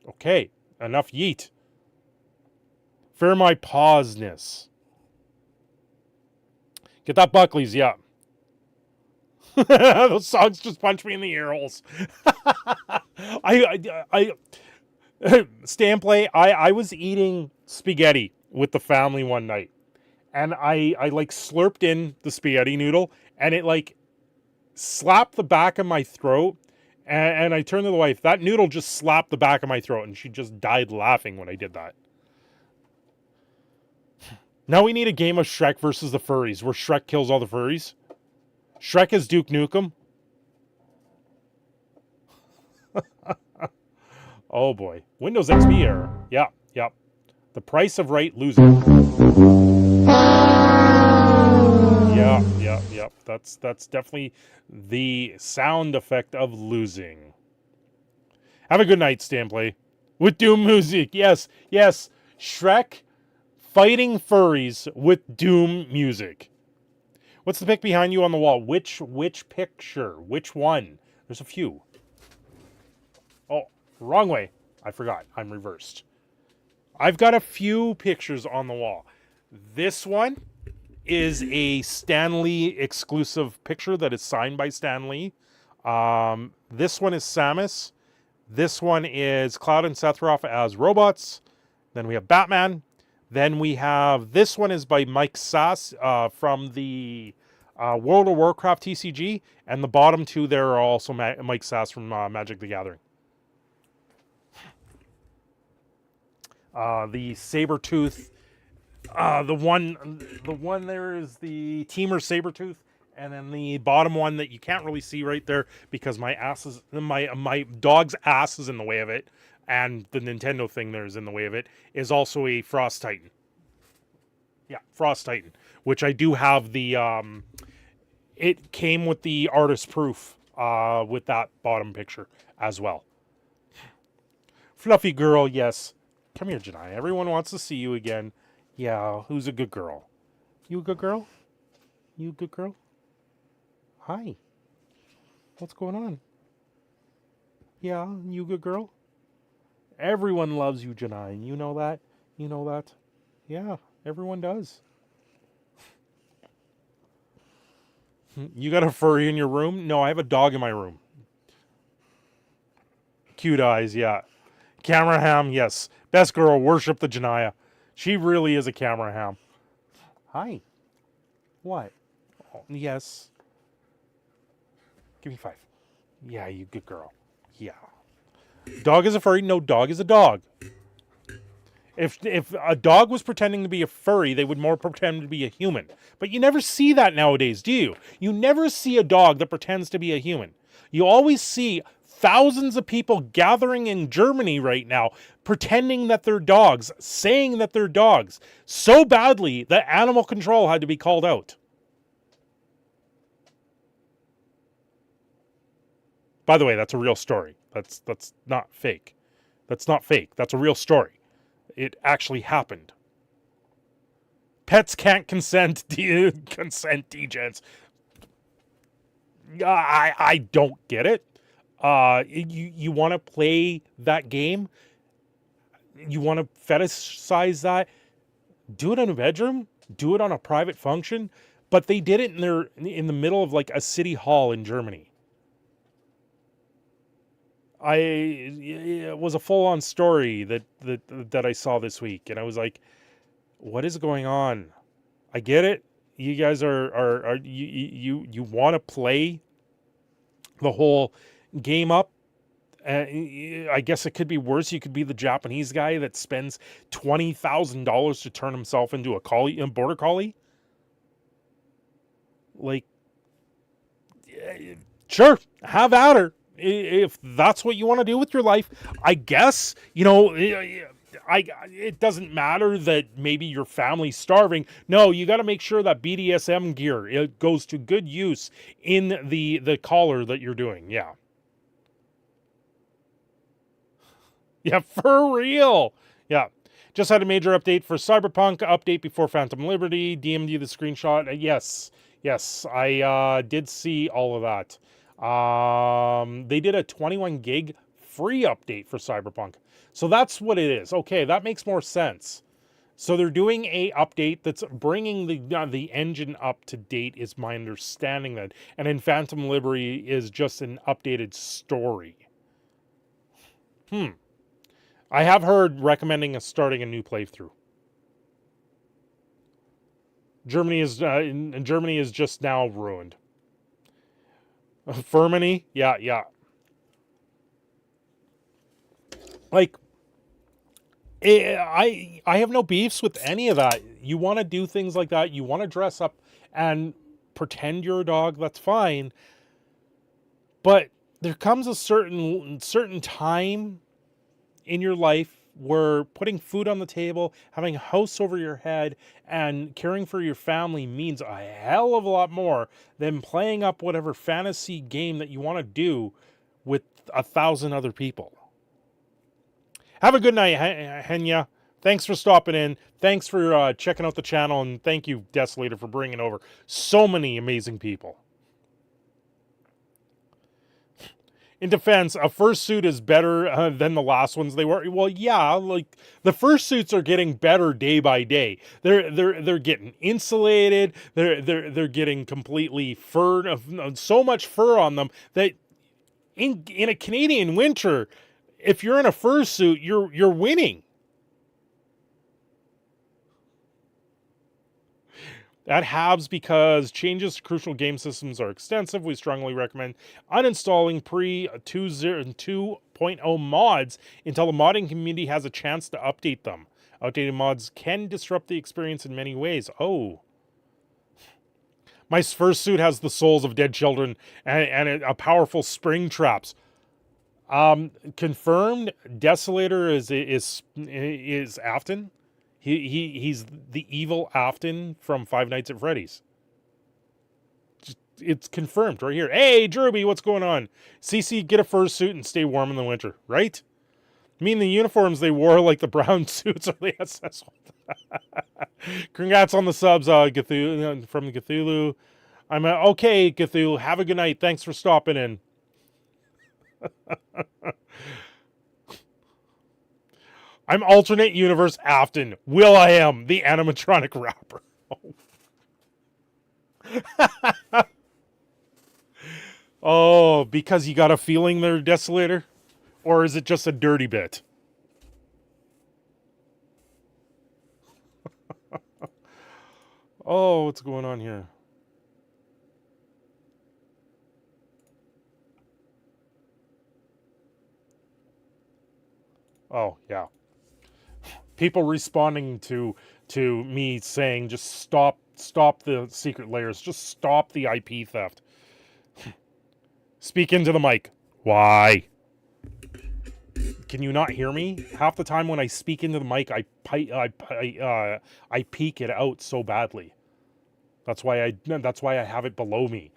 Okay. Enough yeet. Fear my pauseness. Get that Buckley's, yeah. Those songs just punch me in the ear holes. I stay and play. I was eating spaghetti with the family one night, and I like slurped in the spaghetti noodle, and it like slapped the back of my throat, and I turned to the wife. That noodle just slapped the back of my throat, and she just died laughing when I did that. Now we need a game of Shrek versus the furries, where Shrek kills all the furries. Shrek is Duke Nukem. Oh boy. Windows XP error. Yeah. The price of right losing. Yeah. That's definitely the sound effect of losing. Have a good night, Stanplay. With Doom music. Yes. Shrek fighting furries with Doom music. What's the pic behind you on the wall? Which picture? Which one? There's a few. Oh, wrong way. I forgot. I'm reversed. I've got a few pictures on the wall. This one is a Stan Lee exclusive picture that is signed by Stan Lee. This one is Samus. This one is Cloud and Sephiroth as robots. Then we have Batman. Then we have, this one is by Mike Sass from the World of Warcraft TCG. And the bottom two there are also Mike Sass from Magic the Gathering. The Sabretooth, the one there is the Teamer Sabretooth. And then the bottom one that you can't really see right there because my dog's ass is in the way of it. And the Nintendo thing there is in the way of it, is also a Frost Titan. Yeah, Frost Titan. Which I do have the, it came with the artist proof with that bottom picture as well. Fluffy girl, yes. Come here, Janai. Everyone wants to see you again. Yeah, who's a good girl? You a good girl? You a good girl? Hi. What's going on? Yeah, you a good girl? Everyone loves you, Janai. You know that? You know that? Yeah, everyone does. You got a furry in your room? No, I have a dog in my room. Cute eyes, yeah. Camera ham, yes. Best girl, worship the Janaya. She really is a camera ham. Hi. What? Oh, yes. Give me 5. Yeah, you good girl. Yeah. Dog is a furry? No, dog is a dog. If a dog was pretending to be a furry, they would more pretend to be a human. But you never see that nowadays, do you? You never see a dog that pretends to be a human. You always see thousands of people gathering in Germany right now, pretending that they're dogs, saying that they're dogs, so badly that animal control had to be called out. By the way, that's a real story. That's not fake. That's not fake. That's a real story. It actually happened. Pets can't consent. Consent, degens. I don't get it. You want to play that game? You want to fetishize that? Do it in a bedroom, do it on a private function, but they did it in the middle of like a city hall in Germany. It was a full-on story that I saw this week, and I was like, what is going on? I get it. You guys are you want to play the whole game up. I guess it could be worse. You could be the Japanese guy that spends $20,000 to turn himself into a border collie. Like, sure, have at her. If that's what you want to do with your life, I guess, it doesn't matter that maybe your family's starving. No, you got to make sure that BDSM gear, it goes to good use in the collar that you're doing. Yeah. Yeah, for real. Yeah. Just had a major update for Cyberpunk, update before Phantom Liberty, DM'd you the screenshot. Yes, I did see all of that. They did a 21 gig free update for Cyberpunk. So that's what it is. Okay, that makes more sense. So they're doing a update that's bringing the engine up to date, is my understanding that. And in Phantom Liberty is just an updated story. I have heard recommending starting a new playthrough. Germany is just now ruined. Fermany, yeah. Like, I have no beefs with any of that. You want to do things like that. You want to dress up and pretend you're a dog. That's fine. But there comes a certain time in your life where putting food on the table, having a house over your head, and caring for your family means a hell of a lot more than playing up whatever fantasy game that you want to do with 1,000 other people. Have a good night, Henya. Thanks for stopping in. Thanks for checking out the channel, and thank you, Desolator, for bringing over so many amazing people. In defense, a fursuit is better than the last ones they were. Well, yeah, like the fursuits are getting better day by day. They're getting insulated. They're getting completely fur, so much fur on them that in a Canadian winter, if you're in a fursuit, you're winning. That halves because changes to crucial game systems are extensive. We strongly recommend uninstalling pre-2.0 mods until the modding community has a chance to update them. Outdated mods can disrupt the experience in many ways. Oh. My first suit has the souls of dead children and a powerful spring traps. Confirmed, Desolator is Afton. He's the evil Afton from Five Nights at Freddy's. It's confirmed right here. Hey, Derby, what's going on? CC, get a fursuit and stay warm in the winter, right? I mean, the uniforms they wore, like the brown suits, are the SS ones. Congrats on the subs, Cthulhu, from Cthulhu. I'm okay, Cthulhu. Have a good night. Thanks for stopping in. I'm alternate universe Afton. Will.i.am, the animatronic rapper. Oh, because you got a feeling they're Desolator? Or is it just a dirty bit? Oh, what's going on here? Oh, yeah. People responding to me saying, just stop the secret layers. Just stop the IP theft. Speak into the mic. Why? Can you not hear me? Half the time when I speak into the mic, I peek it out so badly. That's why I have it below me.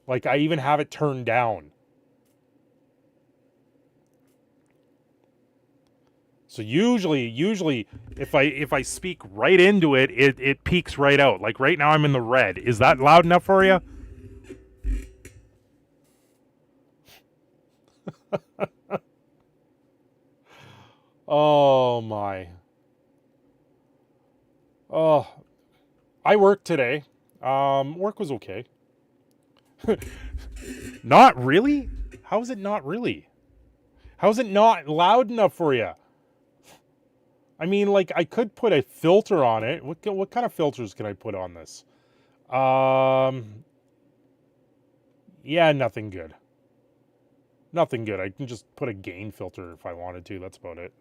Like, I even have it turned down. So usually if I speak right into it, it peaks right out. Like right now I'm in the red. Is that loud enough for you? Oh my. I worked today. Work was okay. Not really? How is it not really? How is it not loud enough for you? I mean, like, I could put a filter on it. What kind of filters can I put on this? Yeah, nothing good. Nothing good. I can just put a gain filter if I wanted to. That's about it.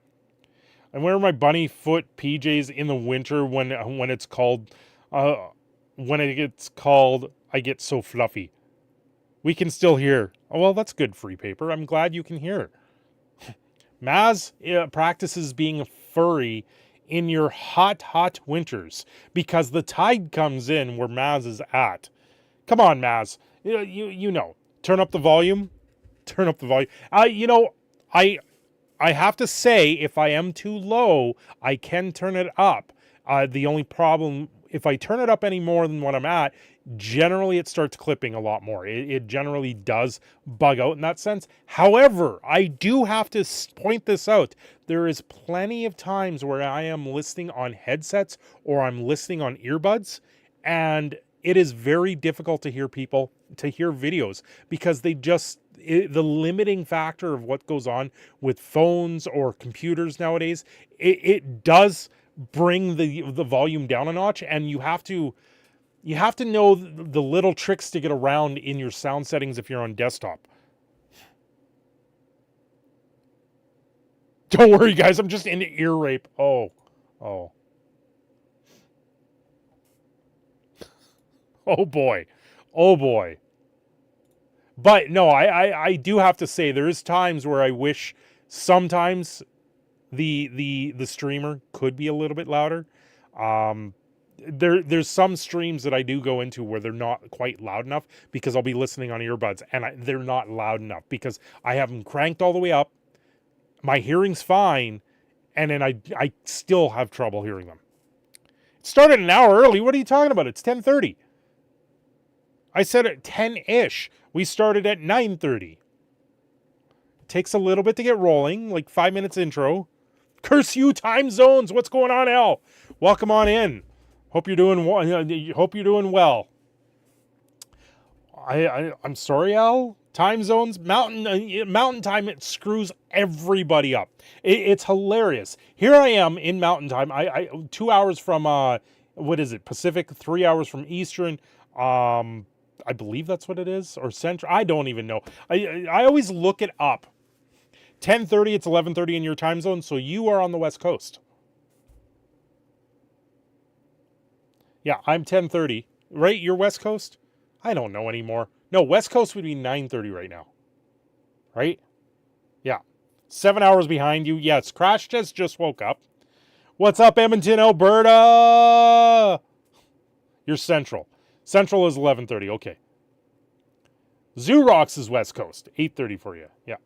I wear my bunny foot PJs in the winter when it's called, when it gets called, I get so fluffy. We can still hear. Oh, well, that's good free paper. I'm glad you can hear. Maz practices being a furry in your hot winters because the tide comes in where Maz is at. Come on, Maz. You know. Turn up the volume. Turn up the volume. I have to say, if I am too low, I can turn it up. The only problem, if I turn it up any more than what I'm at, generally it starts clipping a lot more. It generally does bug out in that sense. However, I do have to point this out. There is plenty of times where I am listening on headsets or I'm listening on earbuds, and it is very difficult to hear videos because the limiting factor of what goes on with phones or computers nowadays, it does bring the volume down a notch, and you have to know the little tricks to get around in your sound settings if you're on desktop. Don't worry, guys. I'm just into ear rape. Oh. Oh boy. Oh boy. But no, I do have to say there is times where I wish sometimes the streamer could be a little bit louder. There's some streams that I do go into where they're not quite loud enough because I'll be listening on earbuds and they're not loud enough because I have them cranked all the way up. My hearing's fine, and then I still have trouble hearing them. It started an hour early. What are you talking about? It's 10:30. I said at 10-ish. We started at 9:30. Takes a little bit to get rolling, like 5 minutes intro. Curse you, time zones. What's going on, Al? Welcome on in. Hope you're doing well. I'm sorry, Al. Time zones, mountain time, it screws everybody up. It's hilarious. Here I am in mountain time. I 2 hours from what is it? Pacific, 3 hours from Eastern. I believe that's what it is, or Central. I don't even know. I always look it up. 10:30, it's 11:30 in your time zone, so you are on the West Coast. Yeah, I'm 10:30. Right? You're West Coast? I don't know anymore. No, West Coast would be 9:30 right now. Right? Yeah. 7 hours behind you. Yes, Crash just woke up. What's up, Edmonton, Alberta? You're Central. Central is 11:30. Okay. Zoo Rocks is West Coast. 8:30 for you. Yeah.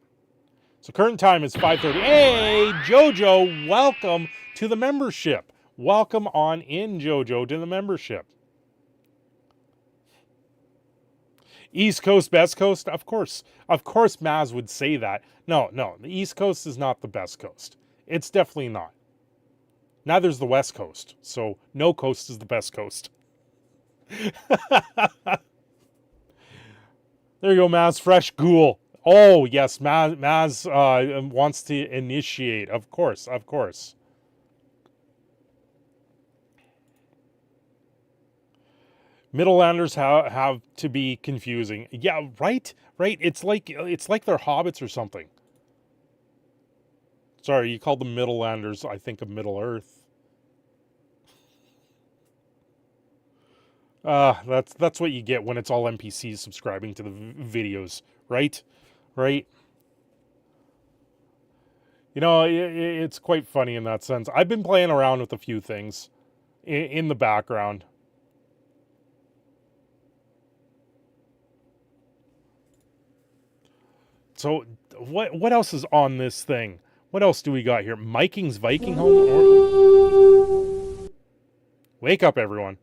So current time is 5:30. Hey, Jojo, welcome to the membership. Welcome on in, Jojo, to the membership. East Coast, best coast? Of course. Of course Maz would say that. No, the East Coast is not the best coast. It's definitely not. Neither's the West Coast. So no coast is the best coast. There you go, Maz. Fresh ghoul. Oh, yes, Maz wants to initiate. Of course. Middlelanders have to be confusing. Yeah, right? It's like they're hobbits or something. Sorry, you called them Middlelanders. I think of Middle Earth. That's what you get when it's all NPCs subscribing to the videos, right? Right? You know, it's quite funny in that sense. I've been playing around with a few things in the background. So, what else is on this thing? What else do we got here? Miking's Viking Home? Wake up, everyone.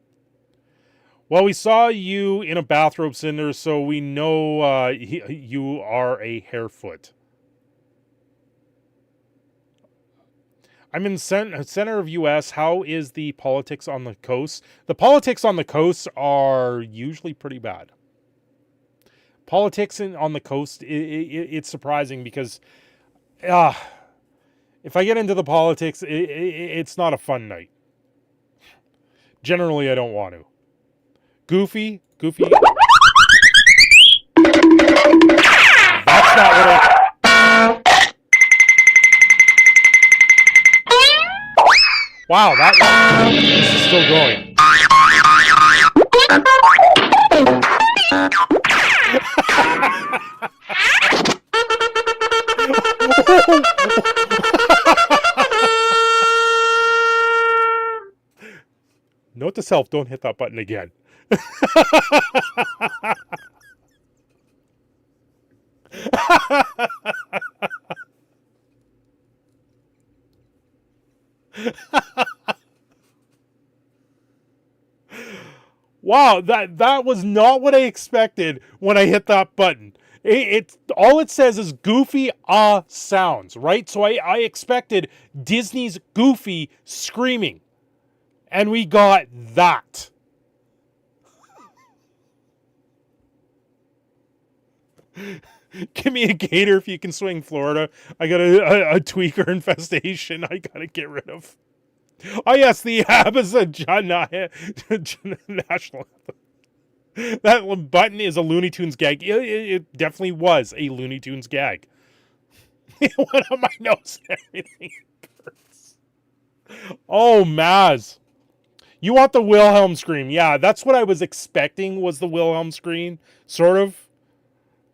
Well, we saw you in a bathrobe, Cinder, so we know you are a harefoot. I'm in center of U.S. How is the politics on the coast? The politics on the coast are usually pretty bad. Politics on the coast, it's surprising because if I get into the politics, it's not a fun night. Generally, I don't want to. Goofy. That's not what I... Wow, this is still going. Note to self, don't hit that button again. Wow, that was not what I expected when I hit that button. It's all it says is Goofy sounds, right? So I expected Disney's Goofy screaming. And we got that. Give me a gator if you can swing Florida. I got a tweaker infestation I gotta get rid of. Oh yes, the app is a national. That button is a Looney Tunes gag. It definitely was a Looney Tunes gag. One of my nose and everything hurts. Oh, Maz. You want the Wilhelm scream. Yeah, that's what I was expecting was the Wilhelm scream, sort of.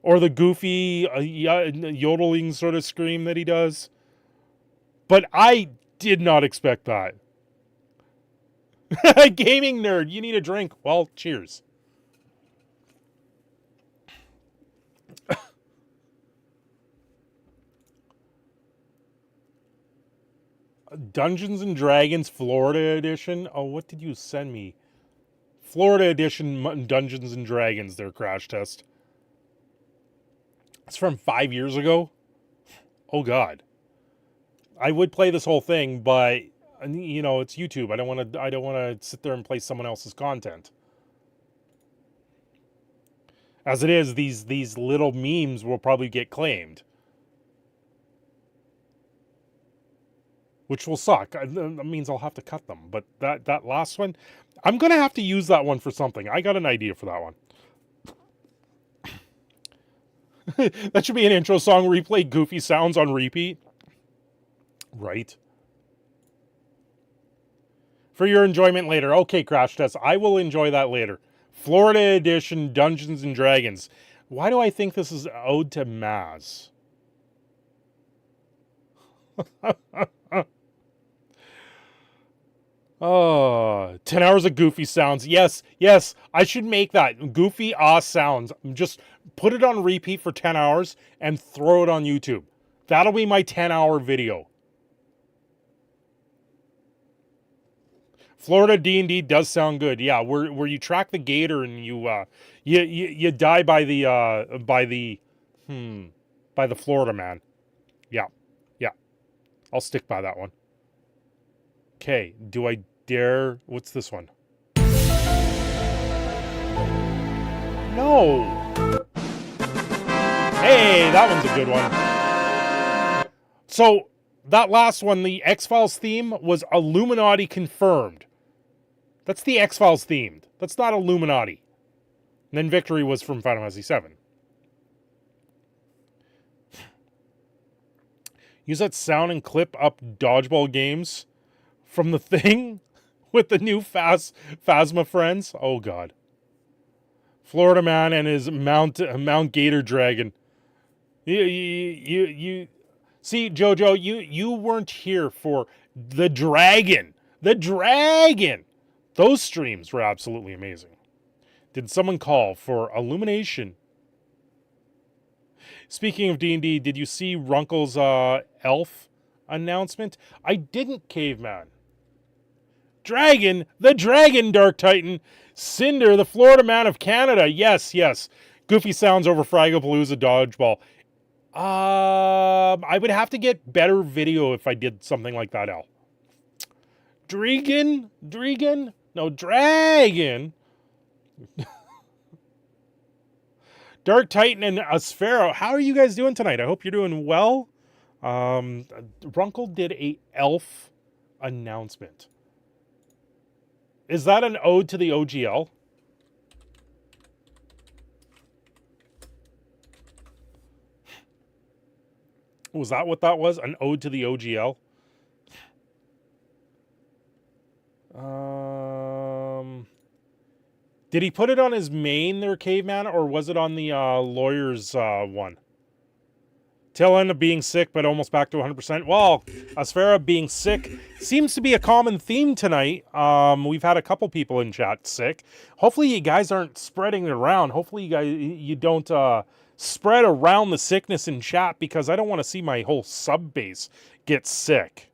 Or the goofy yodeling sort of scream that he does. But I did not expect that. Gaming nerd, you need a drink. Well, cheers. Dungeons and Dragons Florida Edition. Oh, what did you send me? Florida Edition Dungeons and Dragons, their crash test. It's from 5 years ago. Oh God. I would play this whole thing, but you know, it's YouTube. I don't want to sit there and play someone else's content. As it is, these little memes will probably get claimed. Which will suck. That means I'll have to cut them. But that last one, I'm going to have to use that one for something. I got an idea for that one. That should be an intro song where you play Goofy sounds on repeat. Right. For your enjoyment later. Okay, Crash Test. I will enjoy that later. Florida Edition Dungeons and Dragons. Why do I think this is ode to Maz? Oh, 10 hours of Goofy sounds. Yes, I should make that. Goofy sounds. Just put it on repeat for 10 hours and throw it on YouTube. That'll be my 10-hour video. Florida D&D does sound good. Yeah, where you track the gator and you die by the Florida man. Yeah. I'll stick by that one. Okay, do I dare? What's this one? No. Hey, that one's a good one. So, that last one, the X-Files theme, was Illuminati confirmed. That's the X-Files themed. That's not Illuminati. And then Victory was from Final Fantasy VII. Use that sound and clip up dodgeball games from the thing with the new Phasma friends. Oh, God. Florida man and his Mount Gator dragon. You see, Jojo, you weren't here for the dragon. The dragon. Those streams were absolutely amazing. Did someone call for Illumination? Speaking of D&D, did you see Runkle's elf announcement? I didn't, Caveman. Dragon, the Dragon, Dark Titan. Cinder, the Florida man of Canada. Yes. Goofy sounds over Fragapalooza dodgeball. I would have to get better video if I did something like that, Al. Dragon? No, dragon. Dark Titan and Asphero. How are you guys doing tonight? I hope you're doing well. Runkle did a elf announcement. Is that an ode to the OGL? Was that what that was? An ode to the OGL? Did he put it on his main there, Caveman, or was it on the lawyer's one? Tail end of being sick, but almost back to 100%. Well, Asphera being sick seems to be a common theme tonight. We've had a couple people in chat sick. Hopefully you guys aren't spreading it around. Hopefully you don't spread around the sickness in chat, because I don't want to see my whole sub base get sick.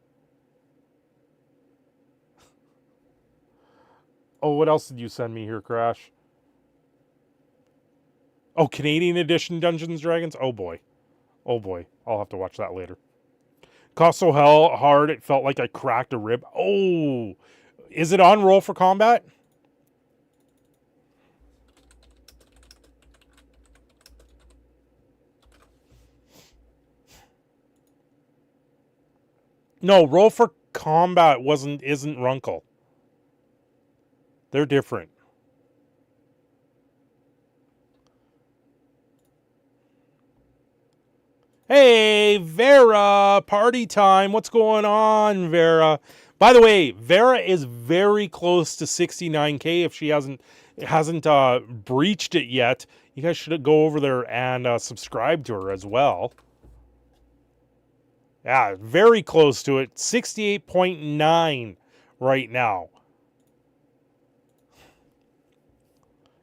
Oh, what else did you send me here, Crash? Oh, Canadian edition Dungeons & Dragons? Oh, boy. Oh, boy. I'll have to watch that later. Cost so hell hard, it felt like I cracked a rib. Oh, is it on Roll for Combat? No, Roll for Combat isn't Runkle. They're different. Hey, Vera, party time. What's going on, Vera? By the way, Vera is very close to 69K. If she hasn't breached it yet, you guys should go over there and subscribe to her as well. Yeah, very close to it. 68.9 right now.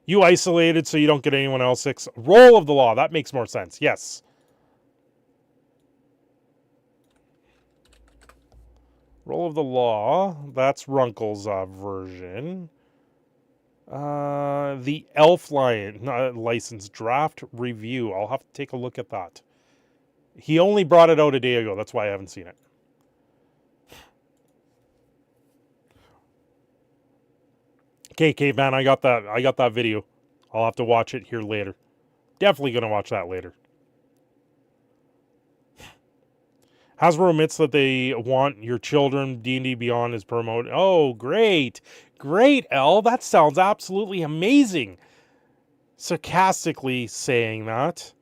You isolated so you don't get anyone else sick. Roll of the law. That makes more sense. Yes. Roll of the law. That's Runkle's version. The Elf license draft review. I'll have to take a look at that. He only brought it out a day ago. That's why I haven't seen it. Okay, Caveman, I got that video. I'll have to watch it here later. Definitely gonna watch that later. Hasbro admits that they want your children D&D Beyond is promoted. Oh, great. Great, Elle. That sounds absolutely amazing. Sarcastically saying that.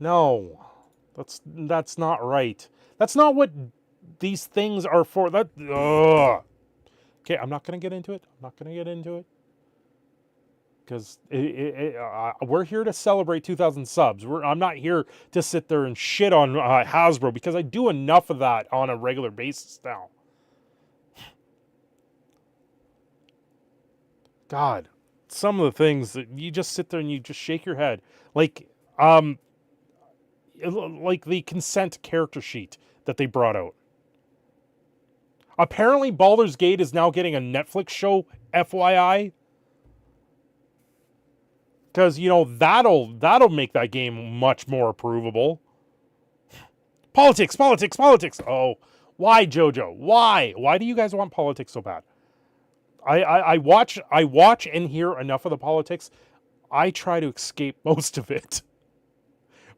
No. That's not right. That's not what these things are for. That ugh. Okay, I'm not going to get into it. Because we're here to celebrate 2,000 subs. I'm not here to sit there and shit on Hasbro, because I do enough of that on a regular basis now. God, some of the things that you just sit there and you just shake your head. Like the consent character sheet that they brought out. Apparently, Baldur's Gate is now getting a Netflix show, FYI. Because, you know, that'll make that game much more approvable. Politics. Oh, why, Jojo? Why? Why do you guys want politics so bad? I watch and hear enough of the politics. I try to escape most of it.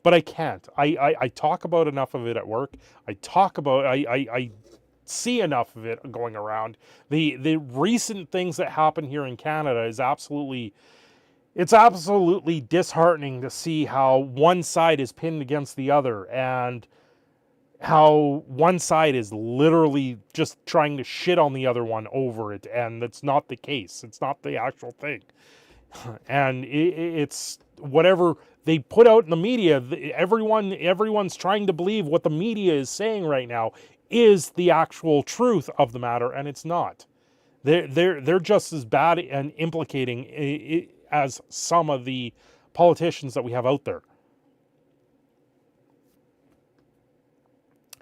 But I can't. I talk about enough of it at work. I see enough of it going around. The recent things that happen here in Canada is absolutely disheartening to see how one side is pinned against the other, and how one side is literally just trying to shit on the other one over it, and that's not the case. It's not the actual thing. And it's whatever they put out in the media. Everyone's trying to believe what the media is saying right now is the actual truth of the matter, and it's not. They're just as bad and implicating it as some of the politicians that we have out there.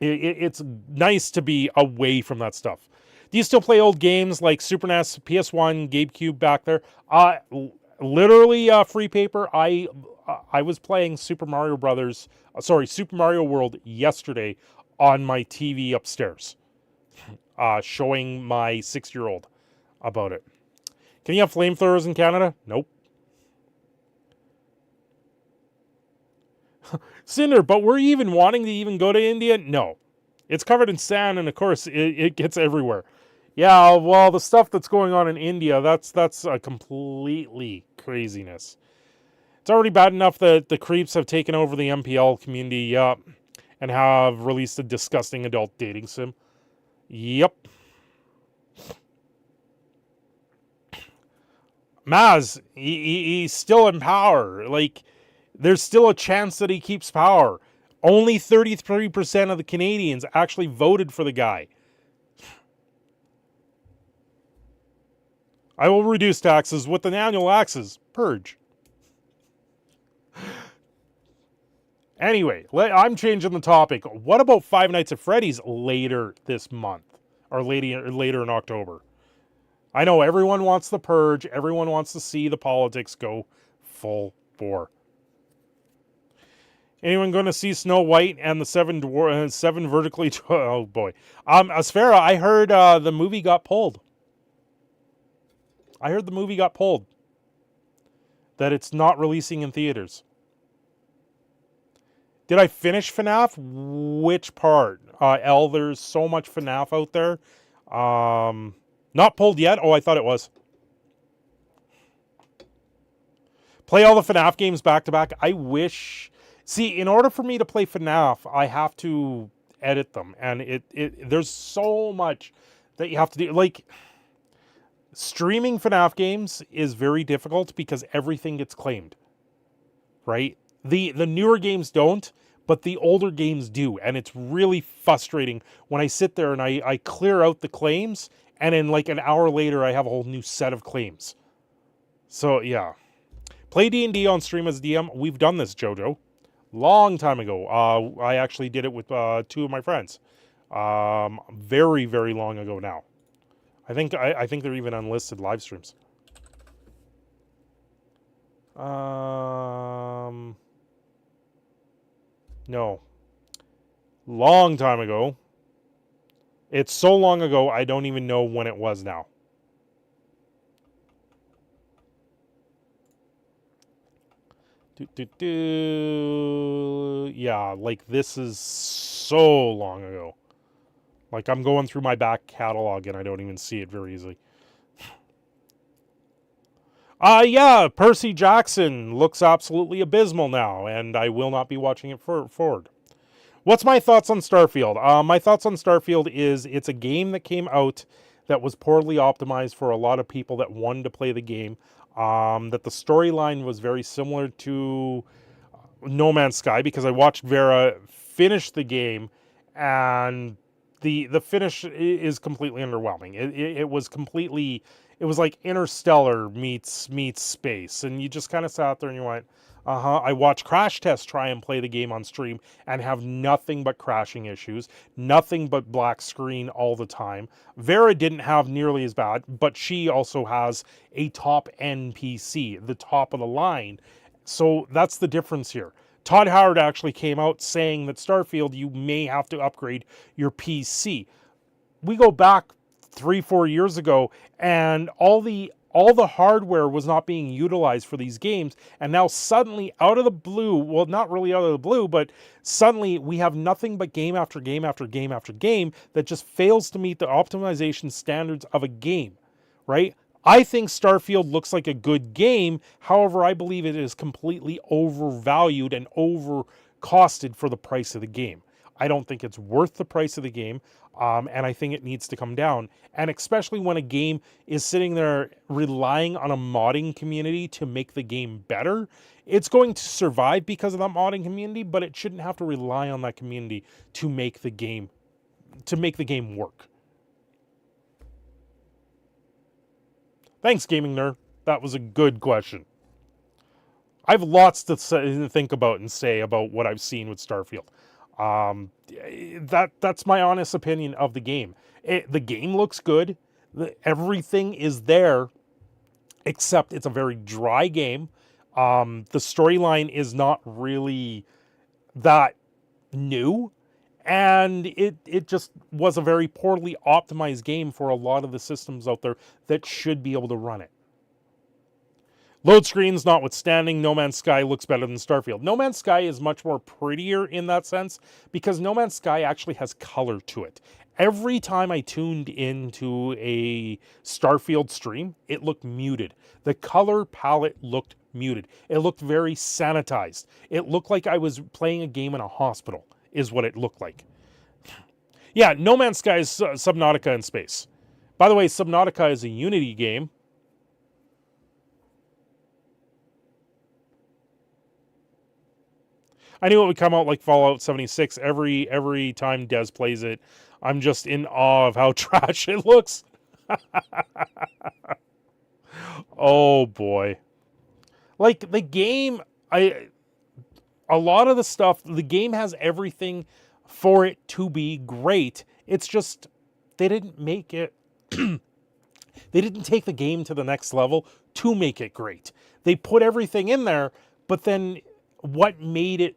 It's nice to be away from that stuff. Do you still play old games like Super NES, PS1, GameCube back there? Literally free paper. I was playing Super Mario World yesterday on my TV upstairs, showing my 6-year-old about it. Can you have flamethrowers in Canada? Nope. Cinder, but were you even wanting to even go to India? No. It's covered in sand, and of course, it gets everywhere. Yeah, well, the stuff that's going on in India, that's a completely craziness. It's already bad enough that the creeps have taken over the MPL community, and have released a disgusting adult dating sim. Yep. Maz, he's still in power. Like, there's still a chance that he keeps power. Only 33% of the Canadians actually voted for the guy. I will reduce taxes with an annual axes. Purge. Anyway, I'm changing the topic. What about Five Nights at Freddy's later this month? Or later in October? I know everyone wants the purge. Everyone wants to see the politics go full bore. Anyone going to see Snow White and the seven vertically... Oh, boy. Asfera, I heard the movie got pulled. That it's not releasing in theaters. Did I finish FNAF? Which part? There's so much FNAF out there. Not pulled yet? Oh, I thought it was. Play all the FNAF games back to back. I wish... See, in order for me to play FNAF, I have to edit them. And there's so much that you have to do. Like, streaming FNAF games is very difficult because everything gets claimed. Right? The newer games don't, but the older games do. And it's really frustrating when I sit there and I clear out the claims, and in like an hour later, I have a whole new set of claims. So, yeah. Play D&D on stream as DM. We've done this, Jojo. Long time ago. I actually did it with 2 of my friends. Very, very long ago now. I think they're even unlisted live streams. No. Long time ago. It's so long ago, I don't even know when it was now. Yeah, like this is so long ago. Like I'm going through my back catalog and I don't even see it very easily. Yeah, Percy Jackson looks absolutely abysmal now, and I will not be watching it forward. What's my thoughts on Starfield? My thoughts on Starfield is it's a game that came out that was poorly optimized for a lot of people that wanted to play the game. That the storyline was very similar to No Man's Sky, because I watched Vera finish the game, and the finish is completely underwhelming. It was completely... It was like Interstellar meets space, and you just kind of sat there and you went, I watched Crash Test try and play the game on stream and have nothing but crashing issues, nothing but black screen all the time. Vera didn't have nearly as bad, but she also has a top-end PC, the top of the line. So that's the difference here. Todd Howard actually came out saying that Starfield, you may have to upgrade your PC. We go back 3-4 years ago, and all the hardware was not being utilized for these games, and now suddenly out of the blue, well, not really out of the blue, but suddenly we have nothing but game after game after game after game that just fails to meet the optimization standards of a game, right? I think Starfield looks like a good game. However, I believe it is completely overvalued and overcosted for the price of the game. I don't think it's worth the price of the game, and I think it needs to come down. And especially when a game is sitting there relying on a modding community to make the game better, it's going to survive because of that modding community, but it shouldn't have to rely on that community to make the game work. Thanks, Gaming Nerd. That was a good question. I have lots to think about and say about what I've seen with Starfield. That's my honest opinion of the game. The game looks good. Everything is there. except it's a very dry game. The storyline is not really that new, and it just was a very poorly optimized game for a lot of the systems out there that should be able to run it. Load screens notwithstanding, No Man's Sky looks better than Starfield. No Man's Sky is much more prettier in that sense because No Man's Sky actually has color to it. Every time I tuned into a Starfield stream, it looked muted. The color palette looked muted. It looked very sanitized. It looked like I was playing a game in a hospital, is what it looked like. Yeah, No Man's Sky is Subnautica in space. By the way, Subnautica is a Unity game. I knew it would come out like Fallout 76 every time Des plays it. I'm just in awe of how trash it looks. Oh boy. Like the game, a lot of the stuff, the game has everything for it to be great. It's just they didn't make it they didn't take the game to the next level to make it great. They put everything in there, but then what made it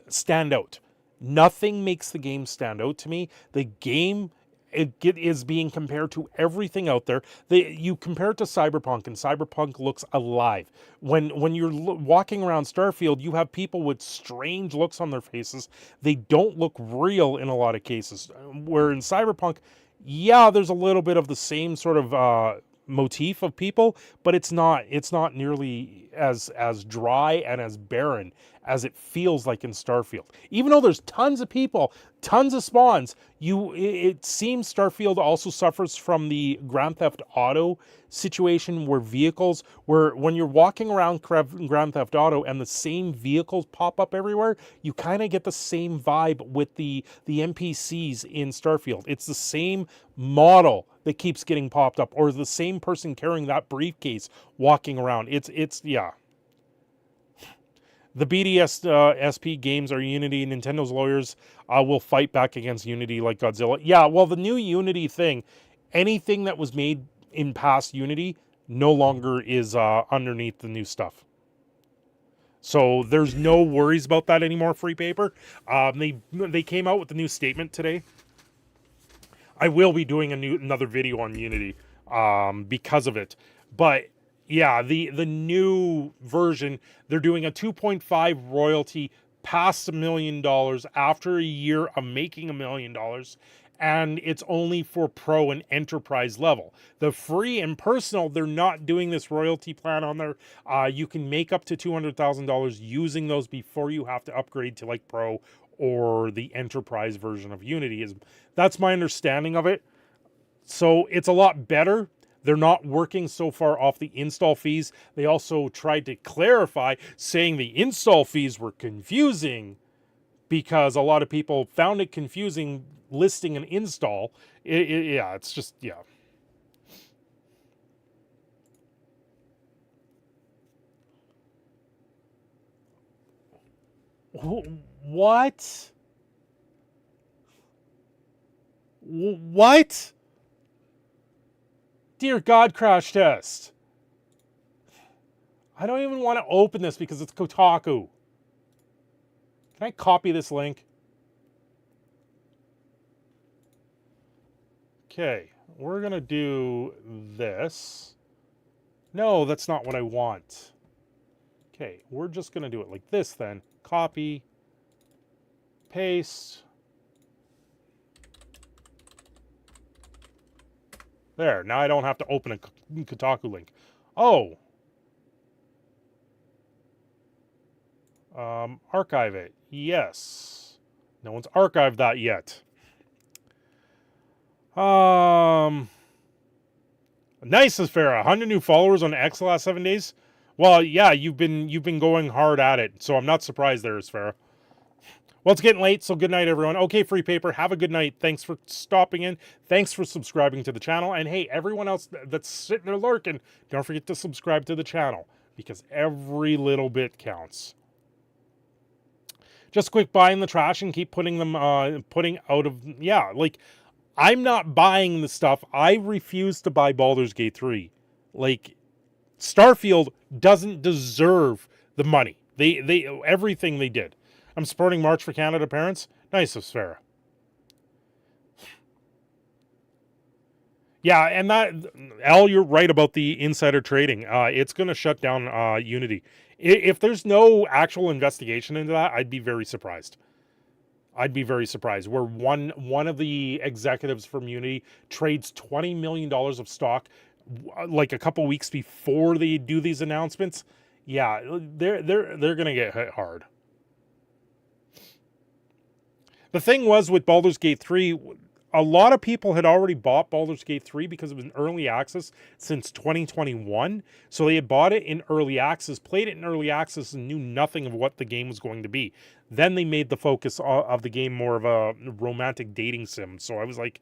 stand out? Nothing makes the game stand out to me. The game is being compared to everything out there. You compare it to Cyberpunk, and Cyberpunk looks alive. When you're walking around Starfield, you have people with strange looks on their faces. They don't look real in a lot of cases. Where in Cyberpunk, yeah, there's a little bit of the same sort of motif of people, but it's not nearly as dry and as barren as it feels like in Starfield. Even though there's tons of people, tons of spawns, it seems Starfield also suffers from the Grand Theft Auto situation where vehicles, where when you're walking around Grand Theft Auto and the same vehicles pop up everywhere, you kind of get the same vibe with the NPCs in Starfield. It's the same model that keeps getting popped up, or the same person carrying that briefcase walking around. It's yeah. The BDSP games are Unity. Nintendo's lawyers will fight back against Unity like Godzilla. Yeah, well, the new Unity thing, anything that was made in past Unity no longer is underneath the new stuff. So there's no worries about that anymore, Free Paper. They came out with a new statement today. I will be doing another video on Unity because of it. But yeah, the new version, they're doing a 2.5 royalty past $1 million after a year of making $1 million. And it's only for pro and enterprise level. The free and personal, they're not doing this royalty plan on there. You can make up to $200,000 using those before you have to upgrade to like pro or the enterprise version of Unity. That's my understanding of it. So it's a lot better. They're not working so far off the install fees. They also tried to clarify, saying the install fees were confusing because a lot of people found it confusing listing an install. Yeah, it's just, yeah. What? What? Dear God, Crash Test. I don't even want to open this because it's Kotaku. Can I copy this link? Okay, we're going to do this. No, that's not what I want. Okay, we're just going to do it like this then. Copy, paste. There, now I don't have to open a Kotaku link. Oh. Archive it. Yes. No one's archived that yet. Nice, Farah. 100 new followers on X the last 7 days. Well, yeah, you've been going hard at it, so I'm not surprised there, Farah. Well, it's getting late, so good night, everyone. Okay, Free Paper, have a good night. Thanks for stopping in. Thanks for subscribing to the channel. And hey, everyone else that's sitting there lurking, don't forget to subscribe to the channel because every little bit counts. Just quick buy in the trash and keep putting them, putting out of, yeah, like, I'm not buying the stuff. I refuse to buy Baldur's Gate 3. Like, Starfield doesn't deserve the money. They everything they did. I'm supporting March for Canada parents. Nice of Sphera. Yeah, and that, Al, you're right about the insider trading. It's going to shut down Unity. If there's no actual investigation into that, I'd be very surprised. I'd be very surprised. Where one of the executives from Unity trades $20 million of stock like a couple weeks before they do these announcements. Yeah, they're going to get hit hard. The thing was with Baldur's Gate 3, a lot of people had already bought Baldur's Gate 3 because it was in early access since 2021. So they had bought it in early access, played it in early access, and knew nothing of what the game was going to be. Then they made the focus of the game more of a romantic dating sim. So I was like,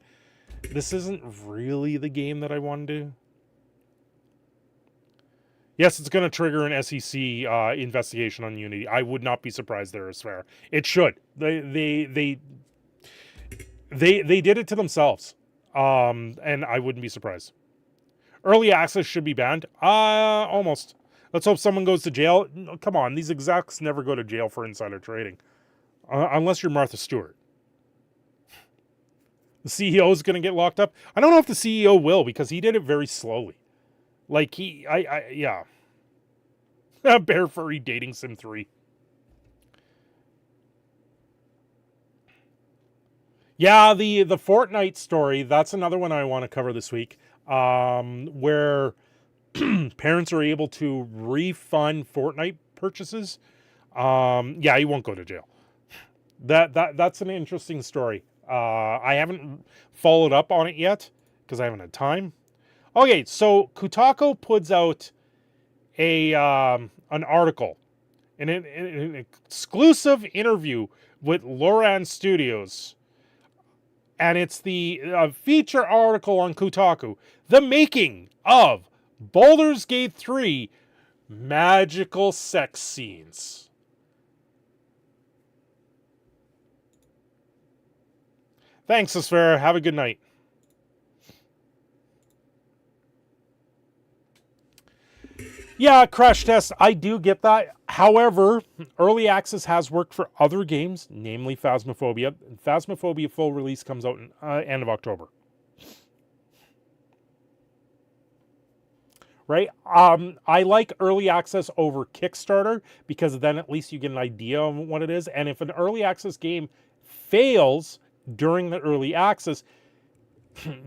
this isn't really the game that I wanted to. Yes, it's going to trigger an SEC investigation on Unity. I would not be surprised there, as fair. It should. They did it to themselves, and I wouldn't be surprised. Early access should be banned. Almost. Let's hope someone goes to jail. Come on, these execs never go to jail for insider trading, unless you're Martha Stewart. The CEO is going to get locked up. I don't know if the CEO will, because he did it very slowly. Like yeah. Bear Furry Dating Sim 3. Yeah, the Fortnite story, that's another one I want to cover this week, where parents are able to refund Fortnite purchases. Yeah, he won't go to jail. That's an interesting story. I haven't followed up on it yet because I haven't had time. Okay, so Kotaku puts out an article, an exclusive interview with Loran Studios. And it's the feature article on Kotaku. The making of Baldur's Gate 3 magical sex scenes. Thanks, Asfera. Have a good night. Yeah, crash test. I do get that. However, early access has worked for other games, namely Phasmophobia. Phasmophobia full release comes out in end of October. Right? I like early access over Kickstarter because then at least you get an idea of what it is. And if an early access game fails during the early access,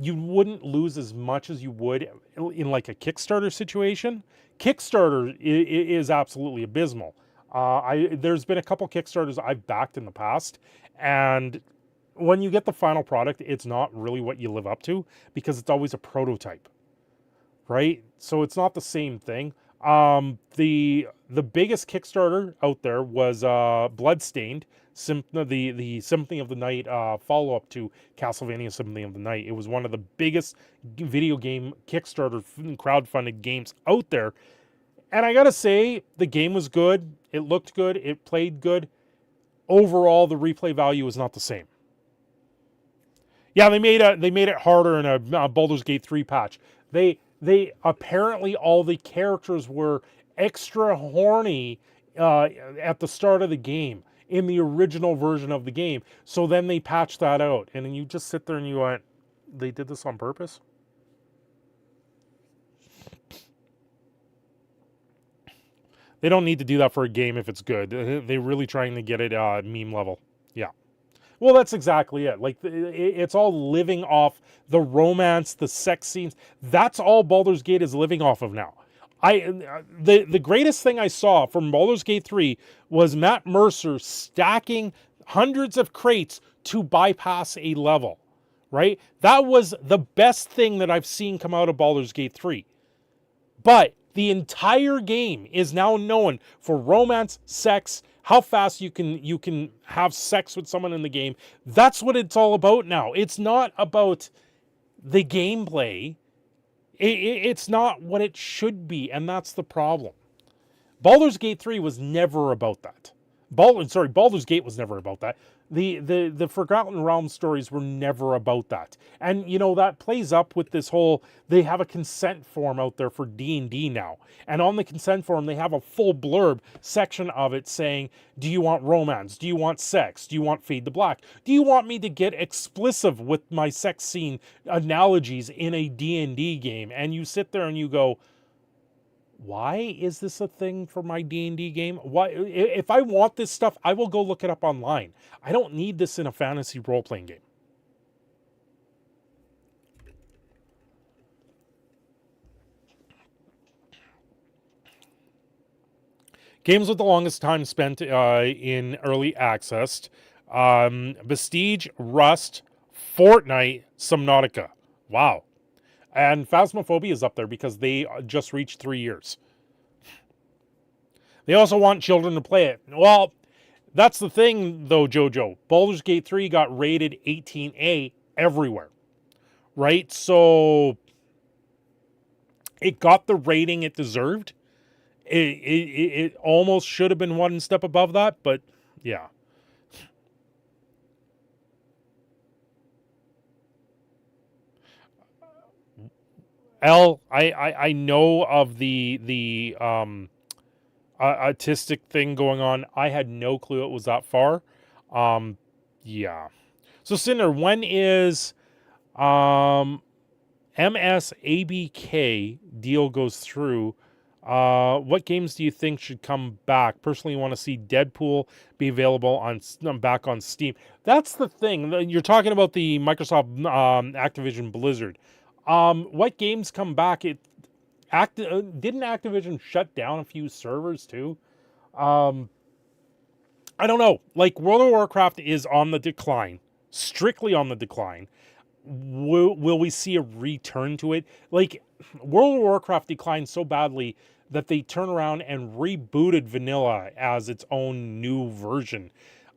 you wouldn't lose as much as you would in like a Kickstarter situation. Kickstarter is absolutely abysmal. There's been a couple Kickstarters I've backed in the past, and when you get the final product, it's not really what you live up to because it's always a prototype, right? So it's not the same thing. The biggest Kickstarter out there was Bloodstained, the Symphony of the Night follow-up to Castlevania Symphony of the Night. It was one of the biggest video game Kickstarter crowdfunded games out there. And I gotta say, the game was good. It looked good. It played good. Overall, the replay value is not the same. Yeah, they made it harder in a Baldur's Gate 3 patch. They apparently all the characters were extra horny at the start of the game in the original version of the game. So then they patched that out, and then you just sit there and you went, they did this on purpose? They don't need to do that for a game if it's good. They're really trying to get it meme level. Yeah. Well, that's exactly it. Like, it's all living off the romance, the sex scenes. That's all Baldur's Gate is living off of now. The greatest thing I saw from Baldur's Gate 3 was Matt Mercer stacking hundreds of crates to bypass a level, right? That was the best thing that I've seen come out of Baldur's Gate 3. But the entire game is now known for romance, sex, how fast you can have sex with someone in the game. That's what it's all about now. It's not about the gameplay. It's not what it should be, and that's the problem. Baldur's Gate 3 was never about that. Baldur's Gate was never about that. The Forgotten Realms stories were never about that. And, you know, that plays up with this whole, they have a consent form out there for D&D now. And on the consent form, they have a full blurb section of it saying, do you want romance? Do you want sex? Do you want Fade to Black? Do you want me to get explicit with my sex scene analogies in a D&D game? And you sit there and you go, why is this a thing for my D&D game? Why, if I want this stuff, I will go look it up online. I don't need this in a fantasy role-playing game. Games with the longest time spent in early access. Vestige, Rust, Fortnite, Subnautica. Wow. And Phasmophobia is up there because they just reached 3 years. They also want children to play it. Well, that's the thing, though, Jojo. Baldur's Gate 3 got rated 18A everywhere, right? So it got the rating it deserved. It almost should have been one step above that, but yeah. I know of the autistic thing going on. I had no clue it was that far. Yeah. So Cinder, when is MSABK deal goes through? What games do you think should come back? Personally, want to see Deadpool be available back on Steam. That's the thing. You're talking about the Microsoft Activision Blizzard. What games come back? Didn't Activision shut down a few servers too? I don't know. Like, World of Warcraft is on the decline, strictly on the decline. Will we see a return to it? Like, World of Warcraft declined so badly that they turned around and rebooted vanilla as its own new version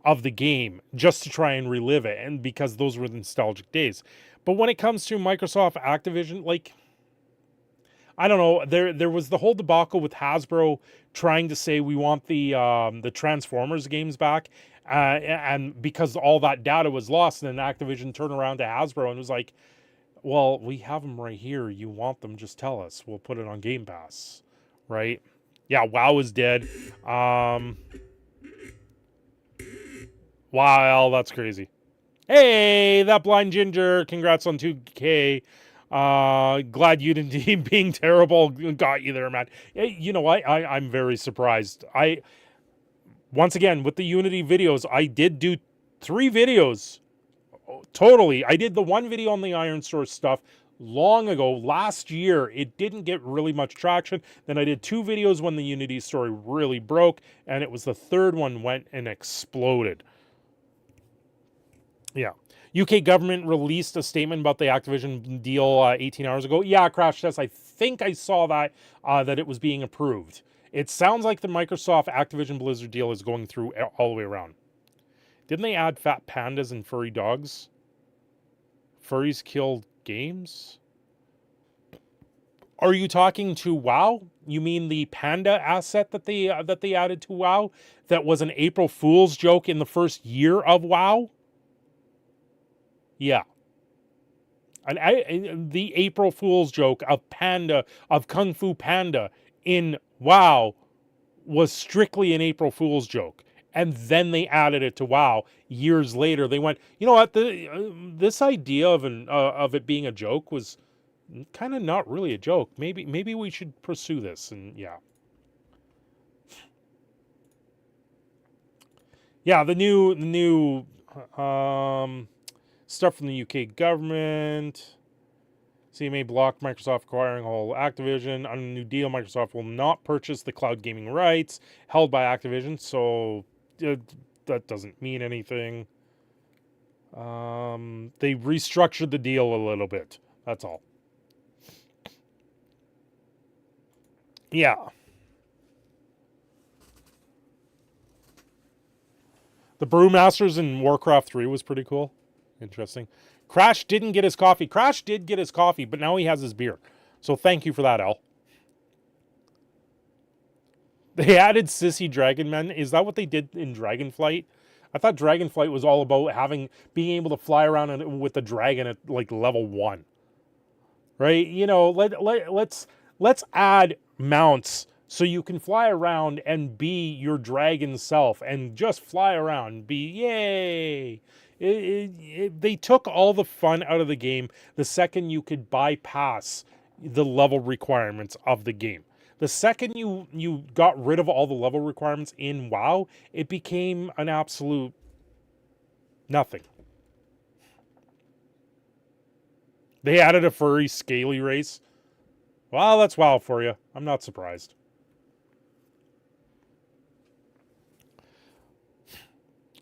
of the game just to try and relive it, and because those were the nostalgic days. But when it comes to Microsoft Activision, like, I don't know, there was the whole debacle with Hasbro trying to say we want the Transformers games back, and because all that data was lost, and then Activision turned around to Hasbro and was like, well, we have them right here. You want them, just tell us. We'll put it on Game Pass, right? Yeah, WoW is dead. Wow, that's crazy. Hey, that blind ginger, congrats on 2K. Glad Unity being terrible got you there, man. Hey, you know what? I'm very surprised. Once again, with the Unity videos, I did do 3 videos. Totally. I did the one video on the Iron Source stuff long ago, last year. It didn't get really much traction. Then I did 2 videos when the Unity story really broke, and it was the third one went and exploded. Yeah. UK government released a statement about the Activision deal 18 hours ago. Yeah, Crash Test, I think I saw that, that it was being approved. It sounds like the Microsoft Activision Blizzard deal is going through all the way around. Didn't they add fat pandas and furry dogs? Furries kill games? Are you talking to WoW? You mean the panda asset that they added to WoW that was an April Fool's joke in the first year of WoW? Yeah. The April Fool's joke of Panda, of Kung Fu Panda in WoW was strictly an April Fool's joke. And then they added it to WoW years later. They went, you know what, this idea of it being a joke was kind of not really a joke. Maybe we should pursue this. And yeah. Yeah, the new stuff from the UK government. CMA blocked Microsoft acquiring whole Activision. On a new deal, Microsoft will not purchase the cloud gaming rights held by Activision, so that doesn't mean anything. They restructured the deal a little bit. That's all. Yeah. The Brewmasters in Warcraft 3 was pretty cool. Interesting. Crash didn't get his coffee. Crash did get his coffee, but now he has his beer. So thank you for that, Al. They added Sissy Dragon Men. Is that what they did in Dragonflight? I thought Dragonflight was all about being able to fly around with the dragon at like level 1. Right? You know, let's add mounts so you can fly around and be your dragon self and just fly around and be yay. They took all the fun out of the game the second you could bypass the level requirements of the game. The second you got rid of all the level requirements in WoW, it became an absolute nothing. They added a furry scaly race. Well, that's WoW for you. I'm not surprised.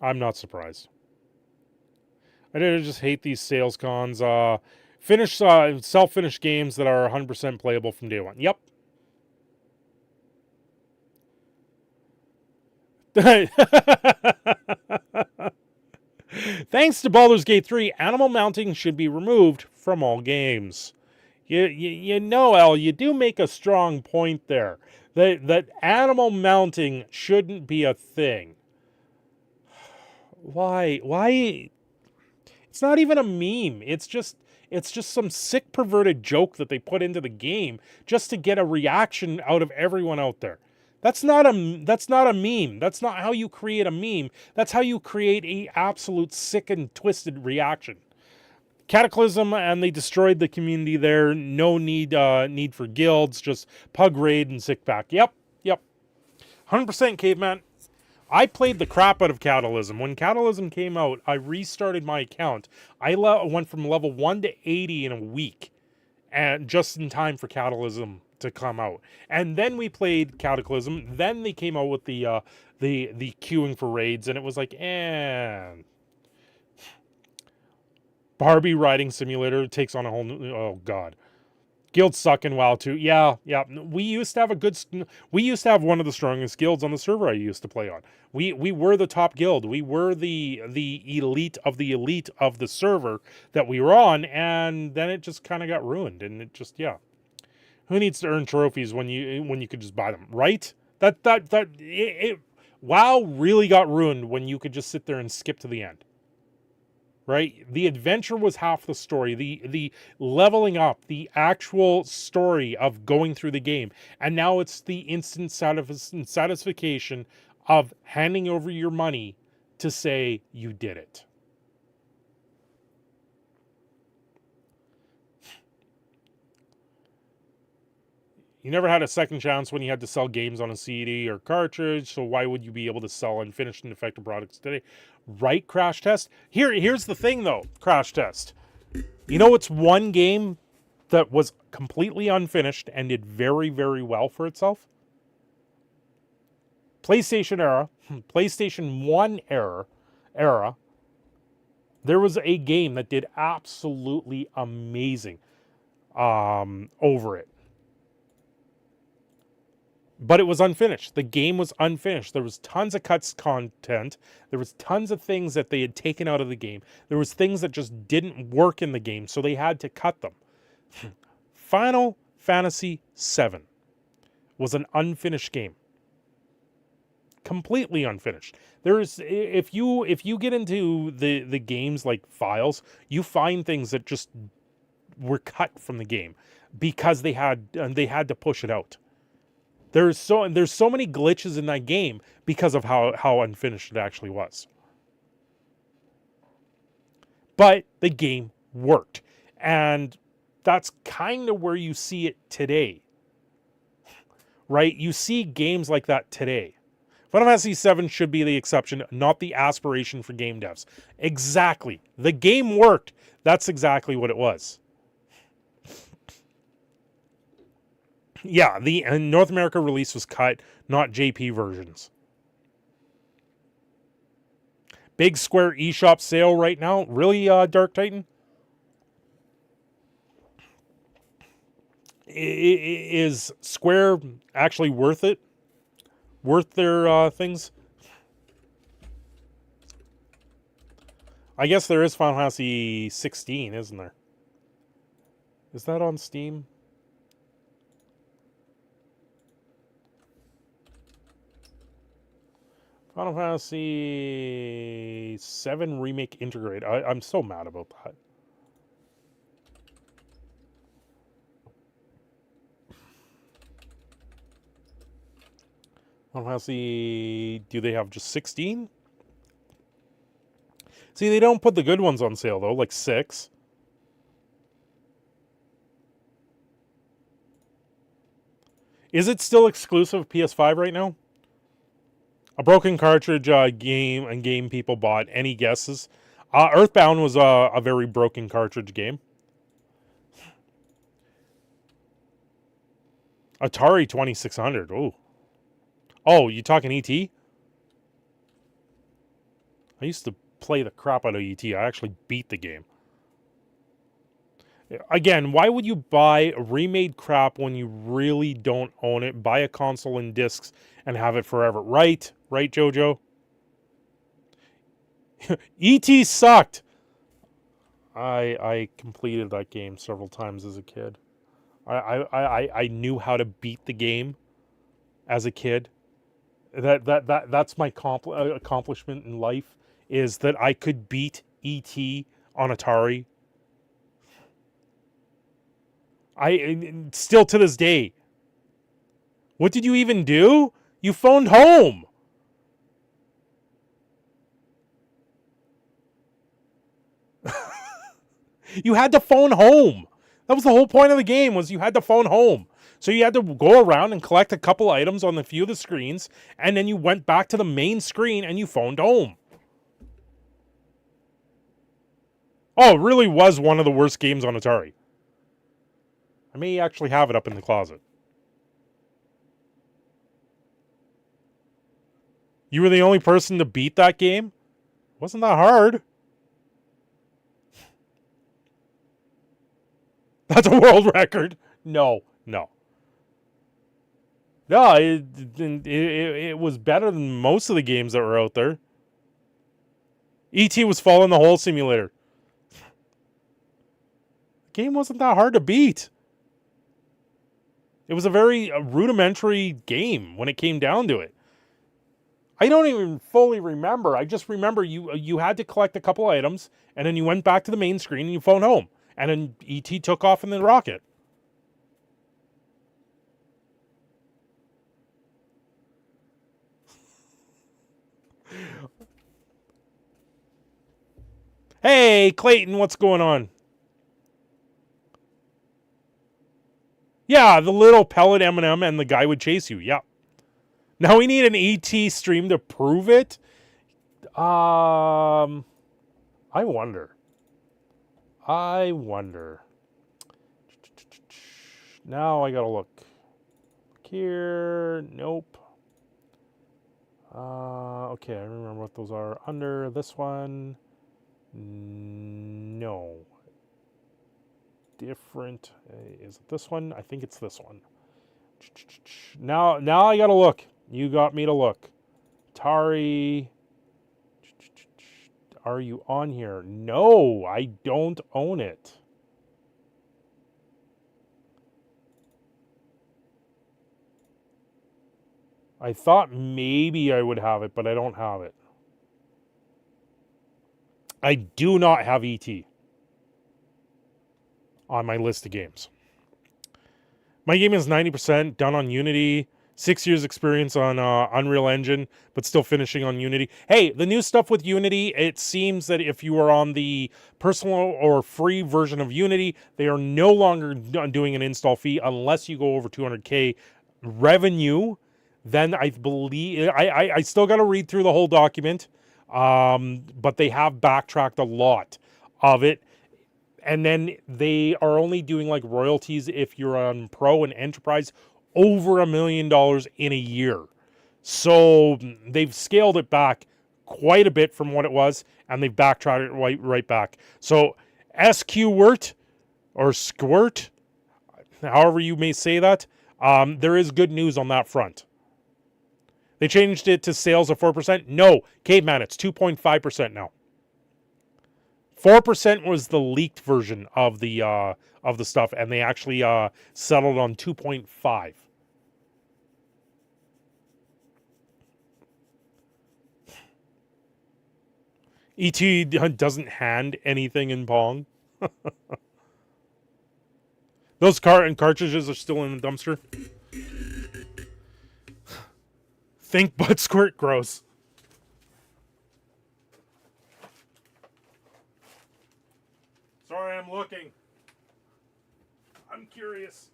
I'm not surprised. I just hate these sales cons. Self-finished games that are 100% playable from day one. Yep. Thanks to Baldur's Gate 3, animal mounting should be removed from all games. You know, El, you do make a strong point there. That animal mounting shouldn't be a thing. Why? It's not even a meme. It's just some sick perverted joke that they put into the game just to get a reaction out of everyone out there. That's not a meme. That's not how you create a meme. That's how you create a absolute sick and twisted reaction. Cataclysm, and they destroyed the community there. No need for guilds, just pug raid and sick back. Yep. 100% caveman. I played the crap out of Cataclysm. When Cataclysm came out, I restarted my account. I went from level 1 to 80 in a week, and just in time for Cataclysm to come out. And then we played Cataclysm. Then they came out with the queuing for raids, and it was like, Barbie riding simulator takes on a whole new, oh god. Guilds suck in WoW too. Yeah. We used to have one of the strongest guilds on the server I used to play on. We were the top guild. We were the elite of the server that we were on, and then it just kind of got ruined. And it just, yeah. Who needs to earn trophies when you could just buy them, right? WoW really got ruined when you could just sit there and skip to the end. Right? The adventure was half the story. The leveling up, the actual story of going through the game. And now it's the instant satisfaction of handing over your money to say you did it. You never had a second chance when you had to sell games on a CD or cartridge, so why would you be able to sell unfinished and defective products today? Right, Crash Test? Here's the thing, though, Crash Test. You know what's one game that was completely unfinished and did very, very well for itself? PlayStation 1 era, there was a game that did absolutely amazing over it. But it was unfinished. The game was unfinished. There was tons of cuts content. There was tons of things that they had taken out of the game. There was things that just didn't work in the game, so they had to cut them. Final Fantasy VII was an unfinished game. Completely unfinished. There's if you get into the games like files, you find things that just were cut from the game because they had to push it out. There's so many glitches in that game because of how unfinished it actually was. But the game worked. And that's kind of where you see it today. Right? You see games like that today. Final Fantasy VII should be the exception, not the aspiration for game devs. Exactly. The game worked. That's exactly what it was. Yeah, the North America release was cut, not JP versions. Big Square eShop sale right now. Really, Dark Titan? Is Square actually worth it? Worth their things? I guess there is Final Fantasy 16, isn't there? Is that on Steam? Final Fantasy 7 Remake Integrate. I'm so mad about that. Final Fantasy, do they have just 16? See, they don't put the good ones on sale, though, like 6. Is it still exclusive PS5 right now? A broken cartridge game people bought. Any guesses? Earthbound was a very broken cartridge game. Atari 2600. Oh, you talking ET? I used to play the crap out of ET. I actually beat the game. Again, why would you buy remade crap when you really don't own it? Buy a console and discs and have it forever. Right, Jojo? E.T. sucked. I completed that game several times as a kid. I knew how to beat the game as a kid. That's my accomplishment in life, is that I could beat E.T. on Atari. I still to this day. What did you even do? You phoned home. You had to phone home. That was the whole point of the game, was you had to phone home. So you had to go around and collect a couple items on a few of the screens, and then you went back to the main screen and you phoned home. Oh, it really was one of the worst games on Atari. I may actually have it up in the closet. You were the only person to beat that game? Wasn't that hard? That's a world record. No. No, it was better than most of the games that were out there. E.T. was Fall in the Hole Simulator. The game wasn't that hard to beat. It was a very rudimentary game when it came down to it. I don't even fully remember. I just remember you had to collect a couple items, and then you went back to the main screen and you phoned home. And then E.T. took off in the rocket. Hey, Clayton, what's going on? Yeah, the little pellet M&M and the guy would chase you. Yeah. Now we need an ET stream to prove it. I wonder. Now I gotta look. Here, nope. Okay, I remember what those are. Under this one, no. Different. Is it this one? I think it's this one. Now I gotta look. You got me to look. Atari. Are you on here? No, I don't own it. I thought maybe I would have it, but I don't have it. I do not have E.T. on my list of games. My game is 90% done on Unity. 6 years experience on Unreal Engine, but still finishing on Unity. Hey, the new stuff with Unity, it seems that if you are on the personal or free version of Unity, they are no longer doing an install fee unless you go over 200K revenue. Then I believe, I still got to read through the whole document, but they have backtracked a lot of it. And then they are only doing like royalties if you're on Pro and Enterprise over $1 million in a year. So they've scaled it back quite a bit from what it was, and they've backtracked it right back. So SQWort or Squirt, however you may say that, there is good news on that front. They changed it to sales of 4%. No, Caveman, it's 2.5% now. 4% was the leaked version of the stuff, and they actually settled on 2.5. ET doesn't hand anything in Pong. Those cartridges are still in the dumpster. Think butt squirt gross. Sorry, I'm looking. I'm curious.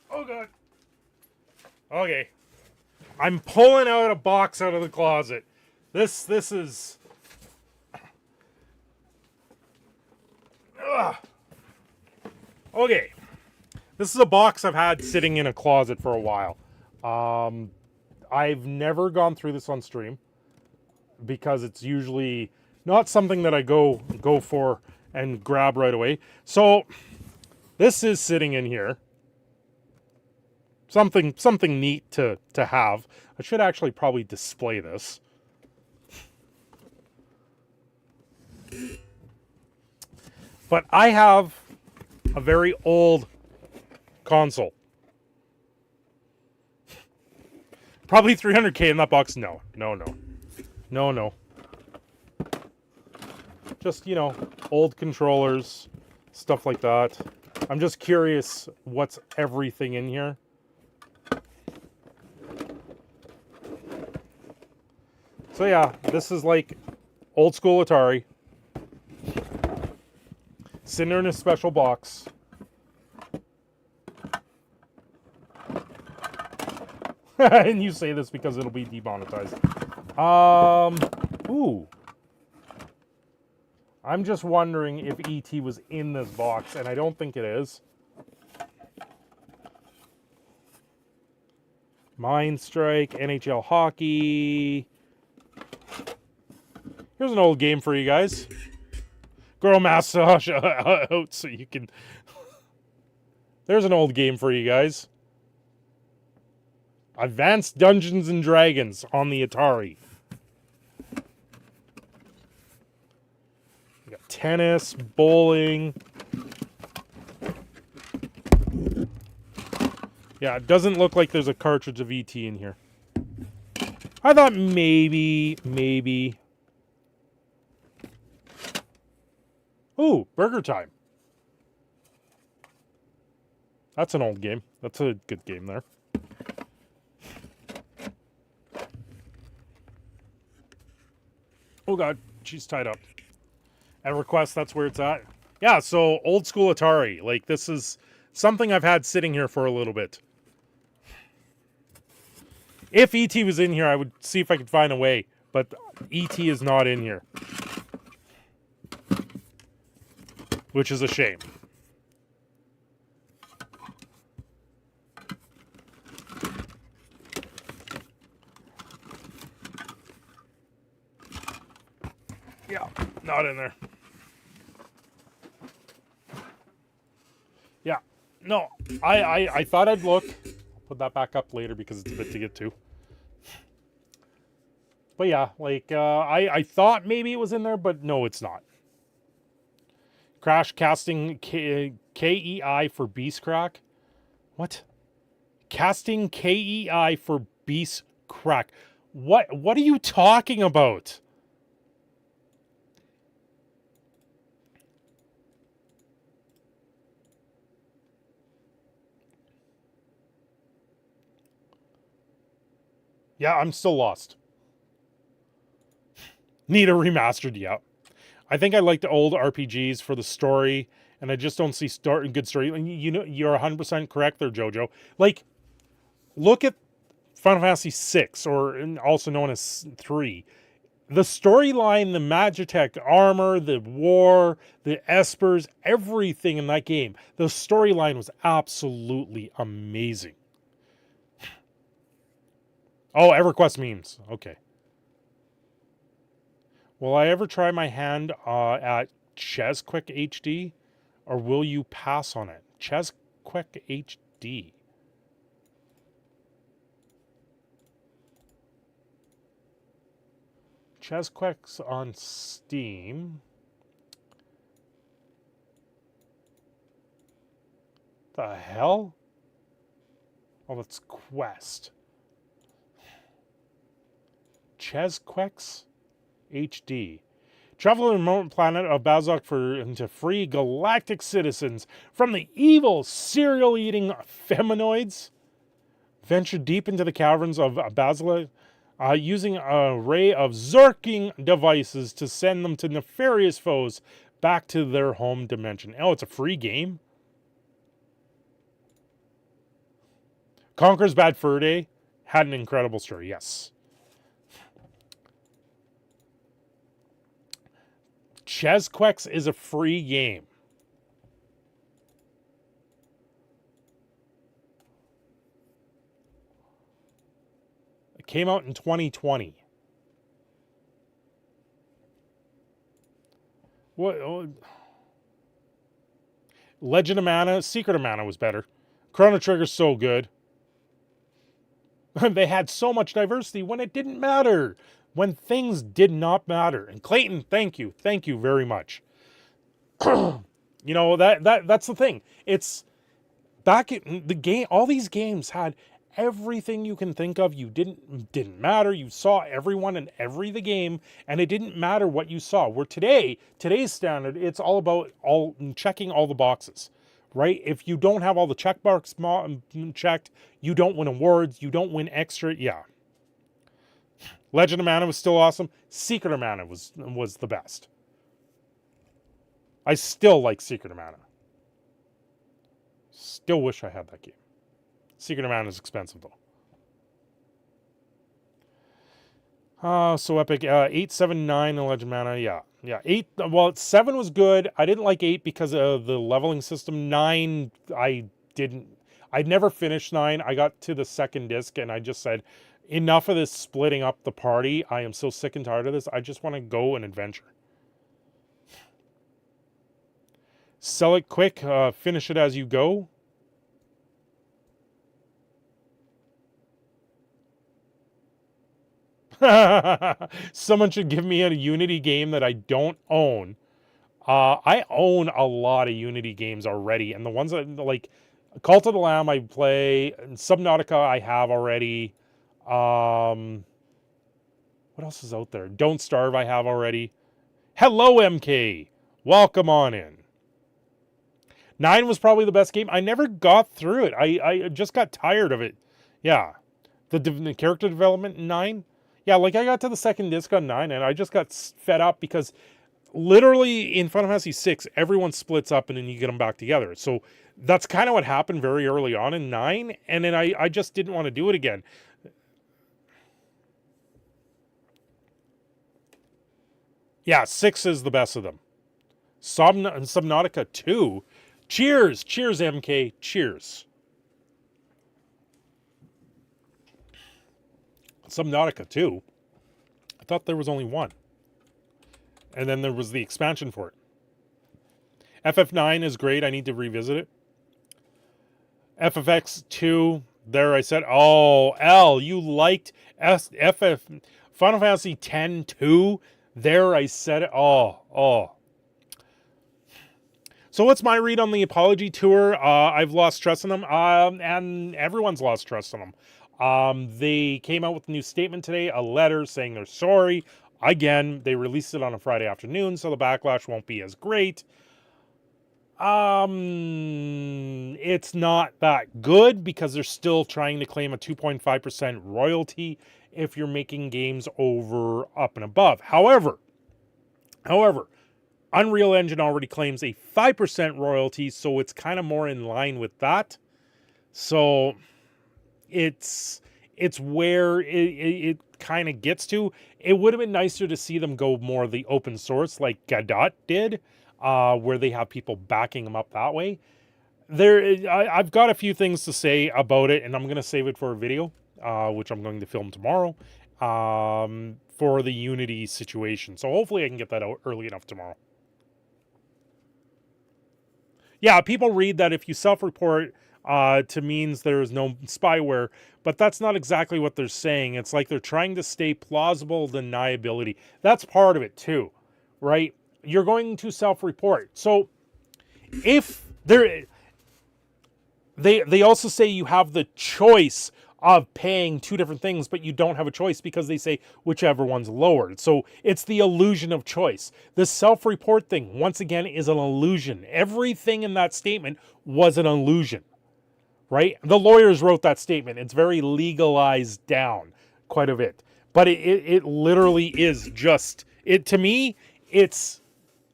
Oh god. Okay. I'm pulling out a box out of the closet. This is Ugh. Okay. This is a box I've had sitting in a closet for a while. I've never gone through this on stream because it's usually not something that I go for and grab right away. So this is sitting in here. Something neat to have. I should actually probably display this. But I have a very old console. Probably 300K in that box. No. Just, you know, old controllers, stuff like that. I'm just curious what's everything in here. So yeah, this is like old school Atari. Cinder in a special box. And you say this because it'll be demonetized. Ooh. I'm just wondering if ET was in this box, and I don't think it is. Mind Strike, NHL Hockey. Here's an old game for you guys. Girl massage out so you can... There's an old game for you guys. Advanced Dungeons and Dragons on the Atari. You got tennis, bowling. Yeah, it doesn't look like there's a cartridge of ET in here. I thought maybe. Ooh, Burger Time. That's an old game. That's a good game there. Oh god, she's tied up. At request, that's where it's at. Yeah, so old school Atari. Like, this is something I've had sitting here for a little bit. If ET was in here, I would see if I could find a way. But ET is not in here. Which is a shame. Yeah, not in there. Yeah, no, I thought I'd look. I'll put that back up later because it's a bit to get to. But yeah, like, I thought maybe it was in there, but no, it's not. Crash casting KEI for Beast Crack. What? Casting KEI for Beast Crack. What are you talking about? Yeah, I'm still lost. Need a remastered, yeah. I think I like the old RPGs for the story, and I just don't see good story. You know, you're 100% correct there, Jojo. Like, look at Final Fantasy VI, or also known as 3. The storyline, the Magitech armor, the war, the espers, everything in that game. The storyline was absolutely amazing. Oh, EverQuest memes. Okay. Will I ever try my hand at ChessQuick HD, or will you pass on it? ChessQuick HD. Chesquex on Steam. The hell? Oh, that's Quest. Chesquex HD. Travel to the remote planet of Bazok to free galactic citizens from the evil cereal-eating feminoids. Venture deep into the caverns of Bazok, using an array of zerking devices to send them to nefarious foes back to their home dimension. Oh, it's a free game? Conker's Bad Fur Day had an incredible story, yes. Chesquex is a free game. It came out in 2020. What? Legend of Mana, Secret of Mana was better. Chrono Trigger's so good. They had so much diversity when it didn't matter. When things did not matter. And Clayton, thank you. Thank you very much. You know, that's the thing. It's back in the game, all these games had everything you can think of. You didn't matter. You saw everyone in the game, and it didn't matter what you saw. Where today's standard, it's all about checking all the boxes. Right? If you don't have all the checkmarks checked, you don't win awards, you don't win extra. Yeah. Legend of Mana was still awesome. Secret of Mana was the best. I still like Secret of Mana. Still wish I had that game. Secret of Mana is expensive though. So epic. 8, 7, 9 in Legend of Mana. Yeah. 8. Well, 7 was good. I didn't like 8 because of the leveling system. 9, I'd never finished 9. I got to the second disc and I just said, enough of this splitting up the party. I am so sick and tired of this. I just want to go and adventure. Sell it quick. Finish it as you go. Someone should give me a Unity game that I don't own. I own a lot of Unity games already. And the ones that, like, Cult of the Lamb I play. And Subnautica I have already. What else is out there? Don't Starve I have already. Hello, MK. Welcome on in. 9 was probably the best game. I never got through it. I just got tired of it. Yeah. The character development in 9. Yeah, like I got to the second disc on 9 and I just got fed up because literally in Final Fantasy 6, everyone splits up and then you get them back together. So that's kind of what happened very early on in 9. And then I just didn't want to do it again. Yeah, 6 is the best of them. Subnautica 2. Cheers. Cheers, MK. Cheers. Subnautica 2. I thought there was only one. And then there was the expansion for it. FF9 is great. I need to revisit it. FFX 2. There I said, oh, L, you liked Final Fantasy 10 2. There I said it. Oh. So what's my read on the apology tour? I've lost trust in them. And everyone's lost trust in them. They came out with a new statement today, a letter saying they're sorry. Again, they released it on a Friday afternoon, so the backlash won't be as great. It's not that good because they're still trying to claim a 2.5% royalty if you're making games over, up and above. However, Unreal Engine already claims a 5% royalty, so it's kind of more in line with that. So it's where it kind of gets to. It would have been nicer to see them go more the open source like Godot did, where they have people backing them up that way. I've got a few things to say about it, and I'm going to save it for a video, which I'm going to film tomorrow, for the Unity situation. So hopefully I can get that out early enough tomorrow. Yeah, people read that if you self-report to means there is no spyware, but that's not exactly what they're saying. It's like they're trying to stay plausible deniability. That's part of it too, right? You're going to self-report. So if they also say you have the choice of paying two different things, but you don't have a choice because they say whichever one's lower. So it's the illusion of choice. The self-report thing, once again, is an illusion. Everything in that statement was an illusion, right? The lawyers wrote that statement. It's very legalized down quite a bit. But it literally is just, to me, it's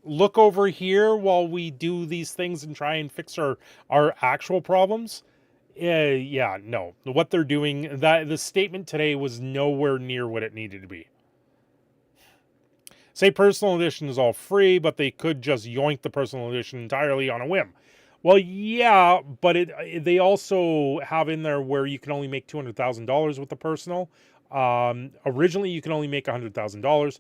look over here while we do these things and try and fix our actual problems. Yeah, no. What they're doing, the statement today was nowhere near what it needed to be. Say personal edition is all free, but they could just yoink the personal edition entirely on a whim. Well, yeah, but they also have in there where you can only make $200,000 with the personal. Originally, you can only make $100,000,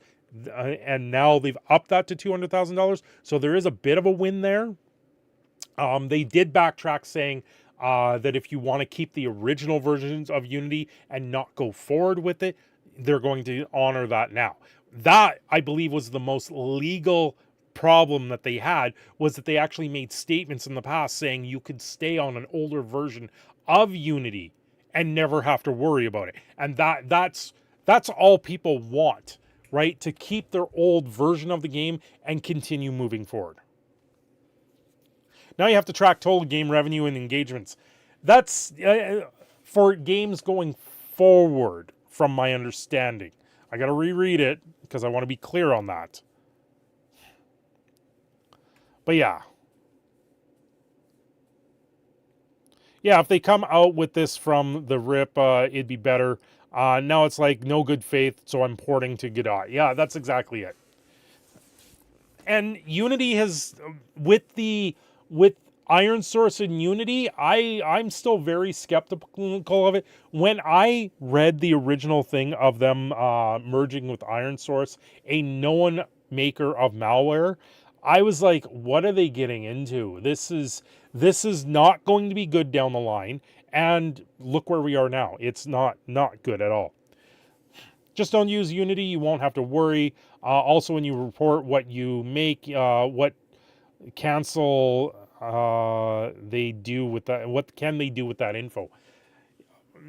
and now they've upped that to $200,000. So there is a bit of a win there. They did backtrack saying that if you want to keep the original versions of Unity and not go forward with it, they're going to honor that now. That, I believe, was the most legal problem that they had, was that they actually made statements in the past saying you could stay on an older version of Unity and never have to worry about it. And that's all people want, right? To keep their old version of the game and continue moving forward. Now you have to track total game revenue and engagements. That's for games going forward, from my understanding. I got to reread it because I want to be clear on that. But yeah. Yeah, if they come out with this from the rip, it'd be better. Now it's like no good faith, so I'm porting to Godot. Yeah, that's exactly it. And Unity has, with Iron Source and Unity, I'm still very skeptical of it. When I read the original thing of them merging with Iron Source, a known maker of malware, I was like, what are they getting into? This is not going to be good down the line. And look where we are now. It's not good at all. Just don't use Unity. You won't have to worry. Also, when you report what you make, what cancel they do with that, what can they do with that info?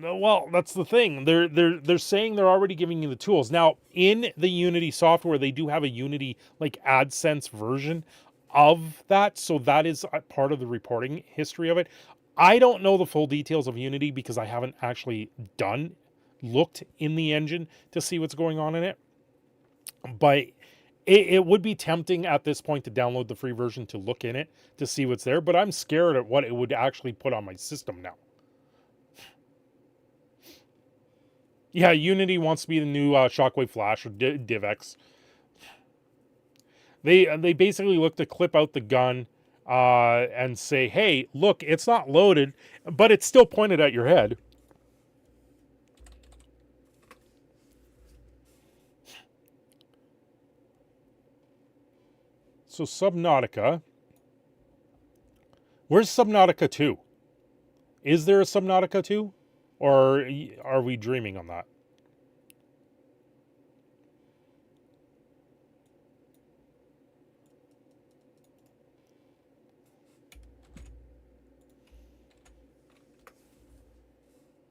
Well, that's the thing. They're saying they're already giving you the tools. Now, in the Unity software, they do have a Unity like AdSense version of that, so that is part of the reporting history of it. I don't know the full details of Unity because I haven't actually looked in the engine to see what's going on in it. But it would be tempting at this point to download the free version to look in it to see what's there, but I'm scared at what it would actually put on my system now. Yeah, Unity wants to be the new Shockwave Flash or DivX. They basically look to clip out the gun and say, hey, look, it's not loaded, but it's still pointed at your head. So Subnautica. Where's Subnautica 2? Is there a Subnautica 2? Or are we dreaming on that?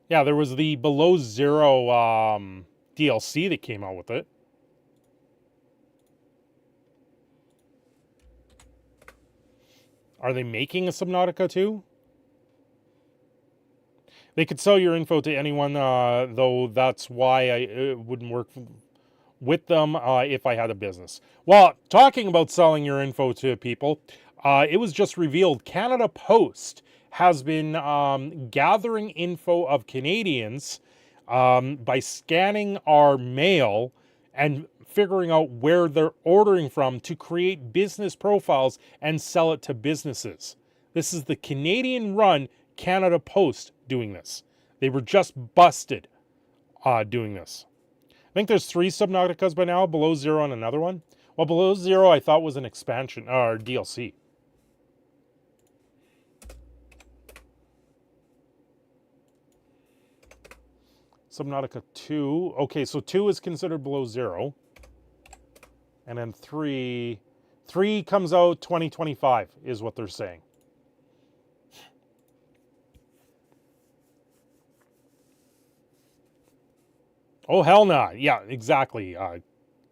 Yeah, there was the Below Zero DLC that came out with it. Are they making a Subnautica 2? They could sell your info to anyone, though that's why it wouldn't work with them if I had a business. Well, talking about selling your info to people, it was just revealed Canada Post has been gathering info of Canadians by scanning our mail and figuring out where they're ordering from to create business profiles and sell it to businesses. This is the Canadian-run Canada Post doing this. They were just busted doing this. I think there's 3 Subnauticas by now, Below Zero and another one. Well, Below Zero I thought was an expansion, or DLC. Subnautica 2. Okay, so 2 is considered below 0. And then 3 comes out 2025 is what they're saying. Oh, hell nah. Yeah, exactly,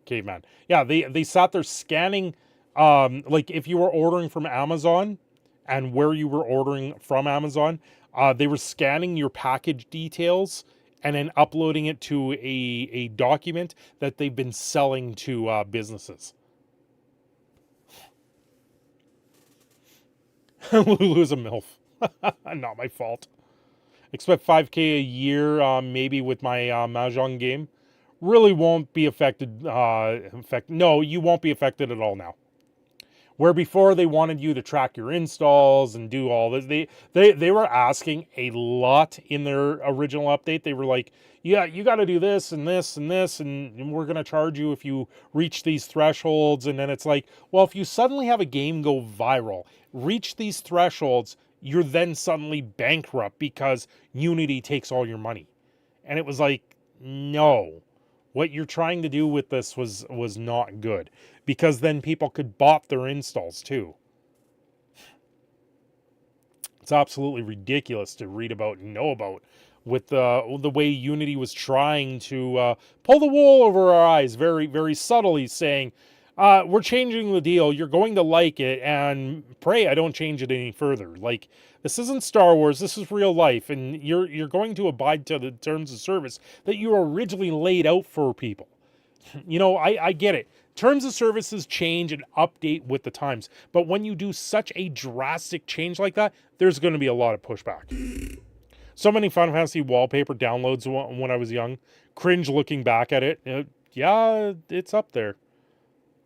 caveman. Yeah, they sat there scanning, like if you were ordering from Amazon and where you were ordering from Amazon, they were scanning your package details and then uploading it to a document that they've been selling to businesses. Lulu's a MILF. Not my fault. Expect 5K a year, maybe with my Mahjong game. Really won't be affected. No, you won't be affected at all now. Where before they wanted you to track your installs and do all this, they were asking a lot in their original update. They were like, yeah, you got to do this and this and this, and we're going to charge you if you reach these thresholds. And then it's like, well, if you suddenly have a game go viral, reach these thresholds, you're then suddenly bankrupt because Unity takes all your money. And it was like, no. What you're trying to do with this was not good, because then people could bot their installs too. It's absolutely ridiculous to read about and know about with the way Unity was trying to pull the wool over our eyes very, very subtly, saying, we're changing the deal, you're going to like it, and pray I don't change it any further. Like, this isn't Star Wars, this is real life, and you're going to abide to the terms of service that you originally laid out for people. You know, I get it. Terms of services change and update with the times, but when you do such a drastic change like that, there's going to be a lot of pushback. So many Final Fantasy wallpaper downloads when I was young. Cringe looking back at it. Yeah, it's up there.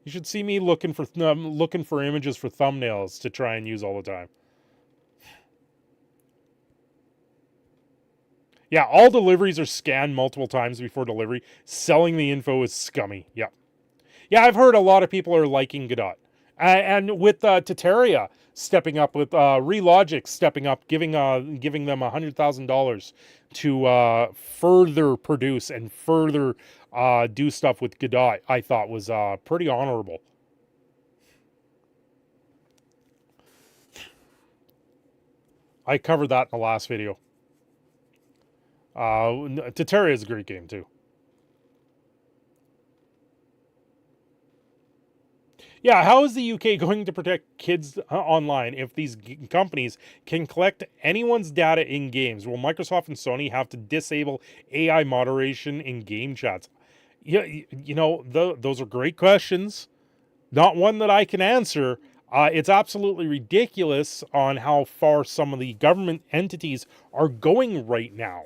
You should see me looking for images for thumbnails to try and use all the time. Yeah, all deliveries are scanned multiple times before delivery. Selling the info is scummy. Yeah. Yeah, I've heard a lot of people are liking Godot. And with Terraria stepping up, with Relogic stepping up, giving them $100,000 to further produce and further do stuff with Godot, I thought was pretty honorable. I covered that in the last video. Terraria is a great game too. Yeah, how is the UK going to protect kids online if these companies can collect anyone's data in games? Will Microsoft and Sony have to disable AI moderation in game chats? Yeah, you know, those are great questions. Not one that I can answer. It's absolutely ridiculous on how far some of the government entities are going right now.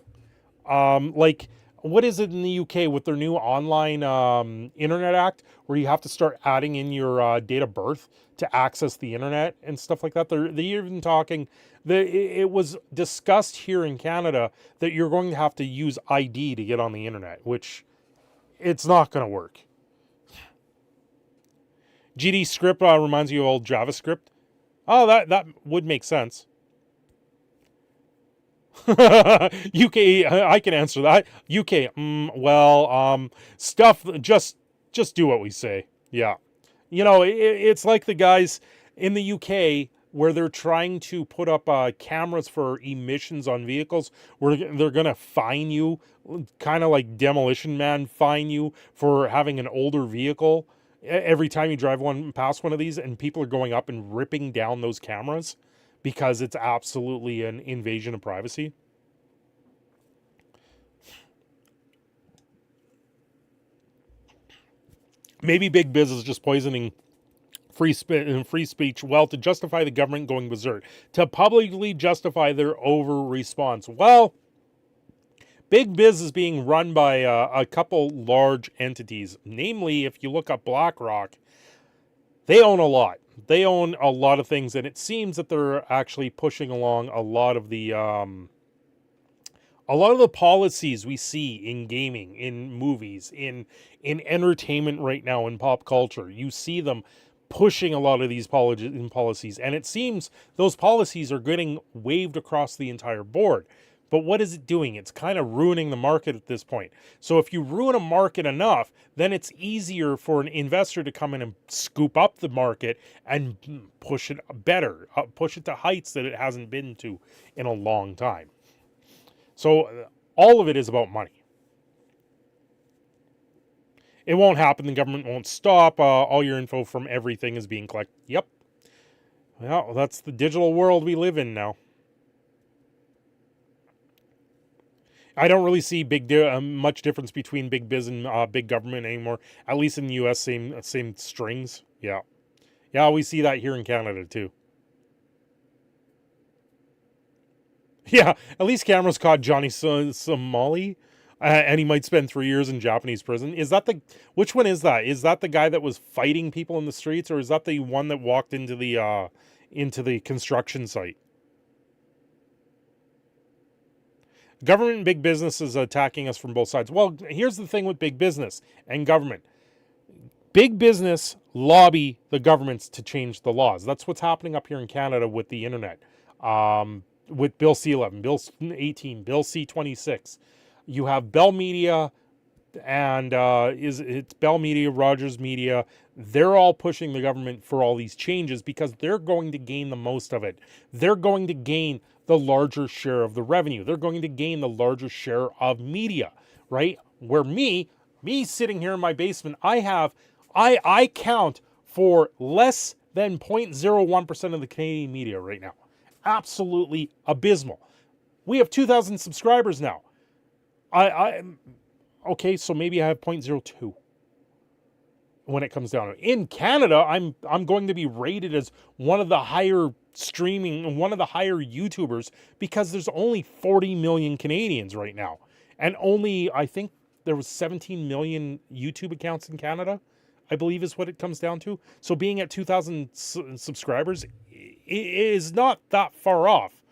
Like, what is it in the UK with their new online Internet Act, where you have to start adding in your date of birth to access the internet and stuff like that? They're even talking, it was discussed here in Canada that you're going to have to use ID to get on the internet, which it's not going to work. GD script reminds you of old JavaScript. Oh, that would make sense. UK, I can answer that. UK, stuff, just do what we say. Yeah. You know, it's like the guys in the UK where they're trying to put up cameras for emissions on vehicles, where they're going to fine you, kind of like Demolition Man fine you for having an older vehicle every time you drive past one of these, and people are going up and ripping down those cameras because it's absolutely an invasion of privacy. Maybe big business is just poisoning free speech, well, to justify the government going berserk, to publicly justify their over-response. Well, big biz is being run by a couple large entities. Namely, if you look up BlackRock, they own a lot. They own a lot of things, and it seems that they're actually pushing along a lot of the policies we see in gaming, in movies, in entertainment right now, in pop culture. You see them pushing a lot of these policies, and it seems those policies are getting waved across the entire board. But what is it doing? It's kind of ruining the market at this point. So if you ruin a market enough, then it's easier for an investor to come in and scoop up the market and push it better, push it to heights that it hasn't been to in a long time. So all of it is about money. It won't happen. The government won't stop. All your info from everything is being collected. Yep. Well, that's the digital world we live in now. I don't really see much difference between big biz and big government anymore. At least in the U.S., same strings. Yeah, yeah, we see that here in Canada too. Yeah, at least cameras caught Johnny Somali, and he might spend 3 years in Japanese prison. Is that which one is that? Is that the guy that was fighting people in the streets, or is that the one that walked into the construction site? Government and big business is attacking us from both sides. Well, here's the thing with big business and government. Big business lobby the governments to change the laws. That's what's happening up here in Canada with the internet. With Bill C-11, Bill 18, Bill C-26. You have Bell Media and it's Bell Media, Rogers Media. They're all pushing the government for all these changes because they're going to gain the most of it. They're going to gain the larger share of the revenue. They're going to gain the larger share of media, right? Where me sitting here in my basement, I count for less than 0.01% of the Canadian media right now. Absolutely abysmal. We have 2,000 subscribers now. Okay, so maybe I have 0.02 when it comes down to it. In Canada, I'm going to be rated as one of the higher YouTubers because there's only 40 million Canadians right now. And only, I think there was 17 million YouTube accounts in Canada, I believe is what it comes down to. So being at 2,000 subscribers is not that far off.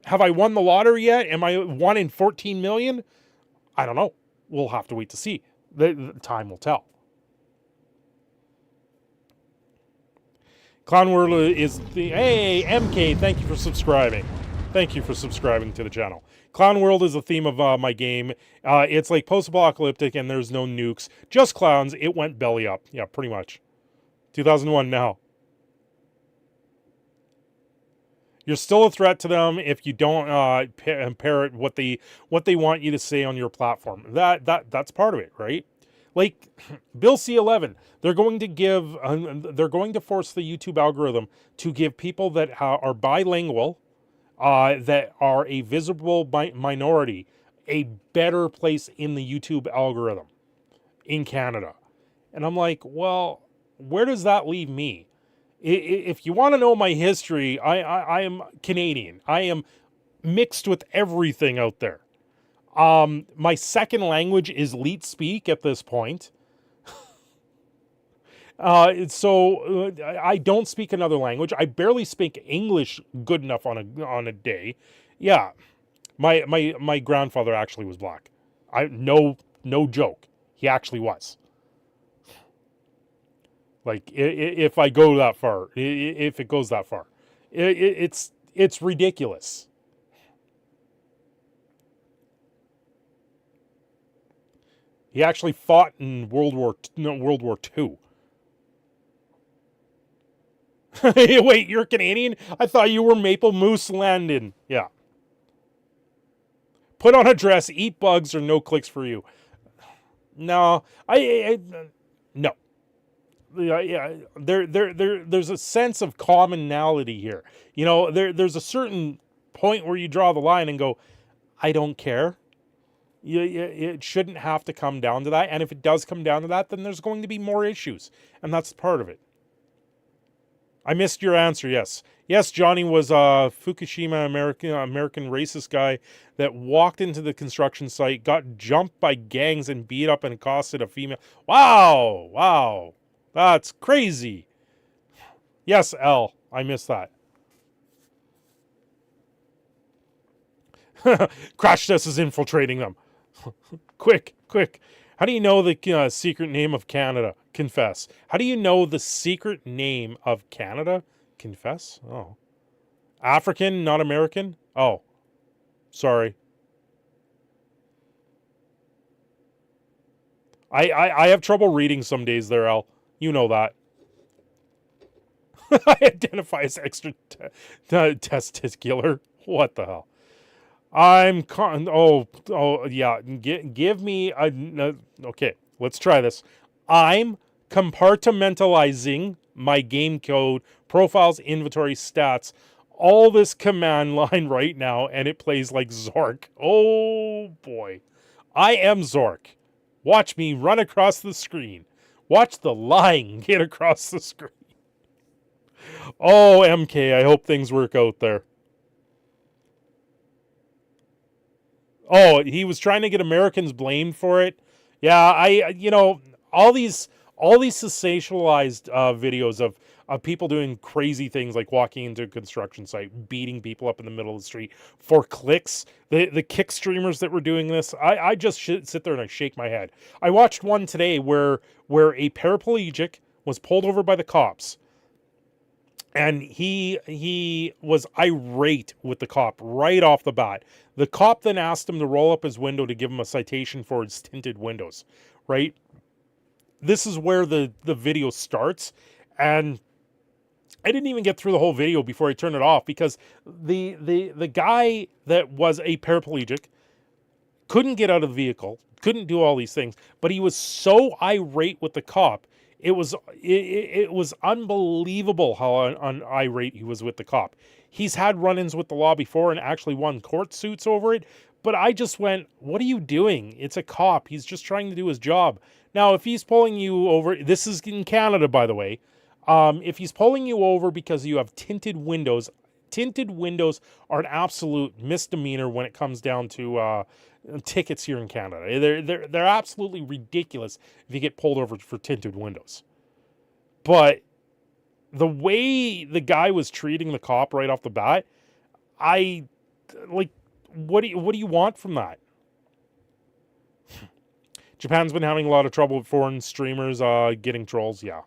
Have I won the lottery yet? Am I 1 in 14 million? I don't know. We'll have to wait to see. The time will tell. Clown World is the... Hey, MK, thank you for subscribing. Thank you for subscribing to the channel. Clown World is the theme of my game. It's like post-apocalyptic and there's no nukes. Just clowns. It went belly up. Yeah, pretty much. 2001 now. You're still a threat to them if you don't parrot what they want you to say on your platform. That's part of it, right? Like Bill C-11, they're going to force the YouTube algorithm to give people that are bilingual, that are a visible minority, a better place in the YouTube algorithm in Canada. And I'm like, well, where does that leave me? If you want to know my history, I am Canadian. I am mixed with everything out there. My second language is Leet Speak at this point. So I don't speak another language. I barely speak English good enough on a day. Yeah, my grandfather actually was black. No joke. He actually was. Like if I go that far, if it goes that far, it's ridiculous. He actually fought in World War II. Wait, you're Canadian? I thought you were Maple Moose Landon. Yeah. Put on a dress, eat bugs, or no clicks for you. No, no. Yeah, there's a sense of commonality here. You know, there's a certain point where you draw the line and go, I don't care. It shouldn't have to come down to that. And if it does come down to that, then there's going to be more issues. And that's part of it. I missed your answer, yes. Yes, Johnny was a Fukushima American racist guy that walked into the construction site, got jumped by gangs and beat up and accosted a female. Wow. That's crazy. Yes, L. I missed that. Crash Test is infiltrating them. Quick. How do you know the secret name of Canada? Confess. How do you know the secret name of Canada? Confess? Oh. African, not American? Oh. Sorry. I have trouble reading some days there, Al. You know that. I identify as extra testicular. What the hell? Yeah. Give me a... Okay, let's try this. I'm compartmentalizing my game code, profiles, inventory, stats, all this command line right now, and it plays like Zork. Oh, boy. I am Zork. Watch me run across the screen. Watch the lying get across the screen. Oh, MK, I hope things work out there. Oh, he was trying to get Americans blamed for it. Yeah, all these sensationalized videos of people doing crazy things like walking into a construction site, beating people up in the middle of the street for clicks. The kick streamers that were doing this, I just sit there and I shake my head. I watched one today where a paraplegic was pulled over by the cops. And he was irate with the cop right off the bat. The cop then asked him to roll up his window to give him a citation for his tinted windows, right? This is where the video starts. And I didn't even get through the whole video before I turned it off because the guy that was a paraplegic couldn't get out of the vehicle, couldn't do all these things, but he was so irate with the cop. It was unbelievable how irate he was with the cop. He's had run-ins with the law before and actually won court suits over it. But I just went, what are you doing? It's a cop. He's just trying to do his job. Now, if he's pulling you over, this is in Canada, by the way. If he's pulling you over because you have tinted windows are an absolute misdemeanor when it comes down to tickets here in Canada. They're absolutely ridiculous if you get pulled over for tinted windows. But the way the guy was treating the cop right off the bat, what do you want from that? Japan's been having a lot of trouble with foreign streamers getting trolls. Yeah.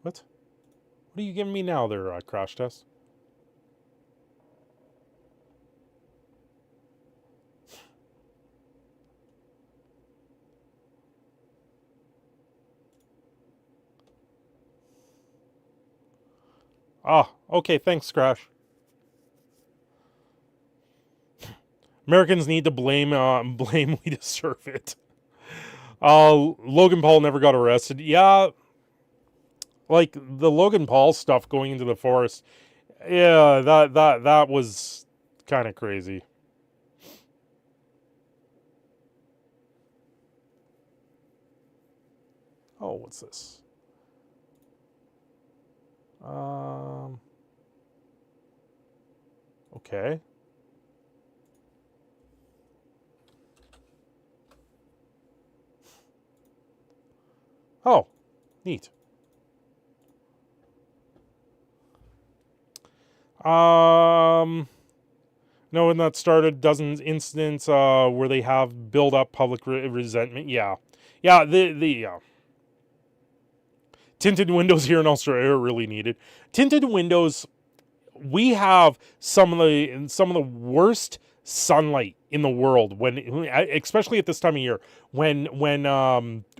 What? What are you giving me now there, Crash Test? Ah, okay, thanks, Crash. Americans need to blame we deserve it. Logan Paul never got arrested. Yeah, like the Logan Paul stuff going into the forest. Yeah, that was kind of crazy. Oh, what's this? Okay. Oh, neat. No, when that started, dozens incidents where they have build up public resentment. Yeah, the tinted windows here in Australia are really needed. Tinted windows. We have some of the worst sunlight in the world when, especially at this time of year, when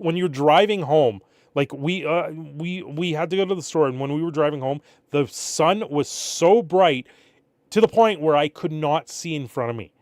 you're driving home. Like we had to go to the store, and when we were driving home, the sun was so bright to the point where I could not see in front of me.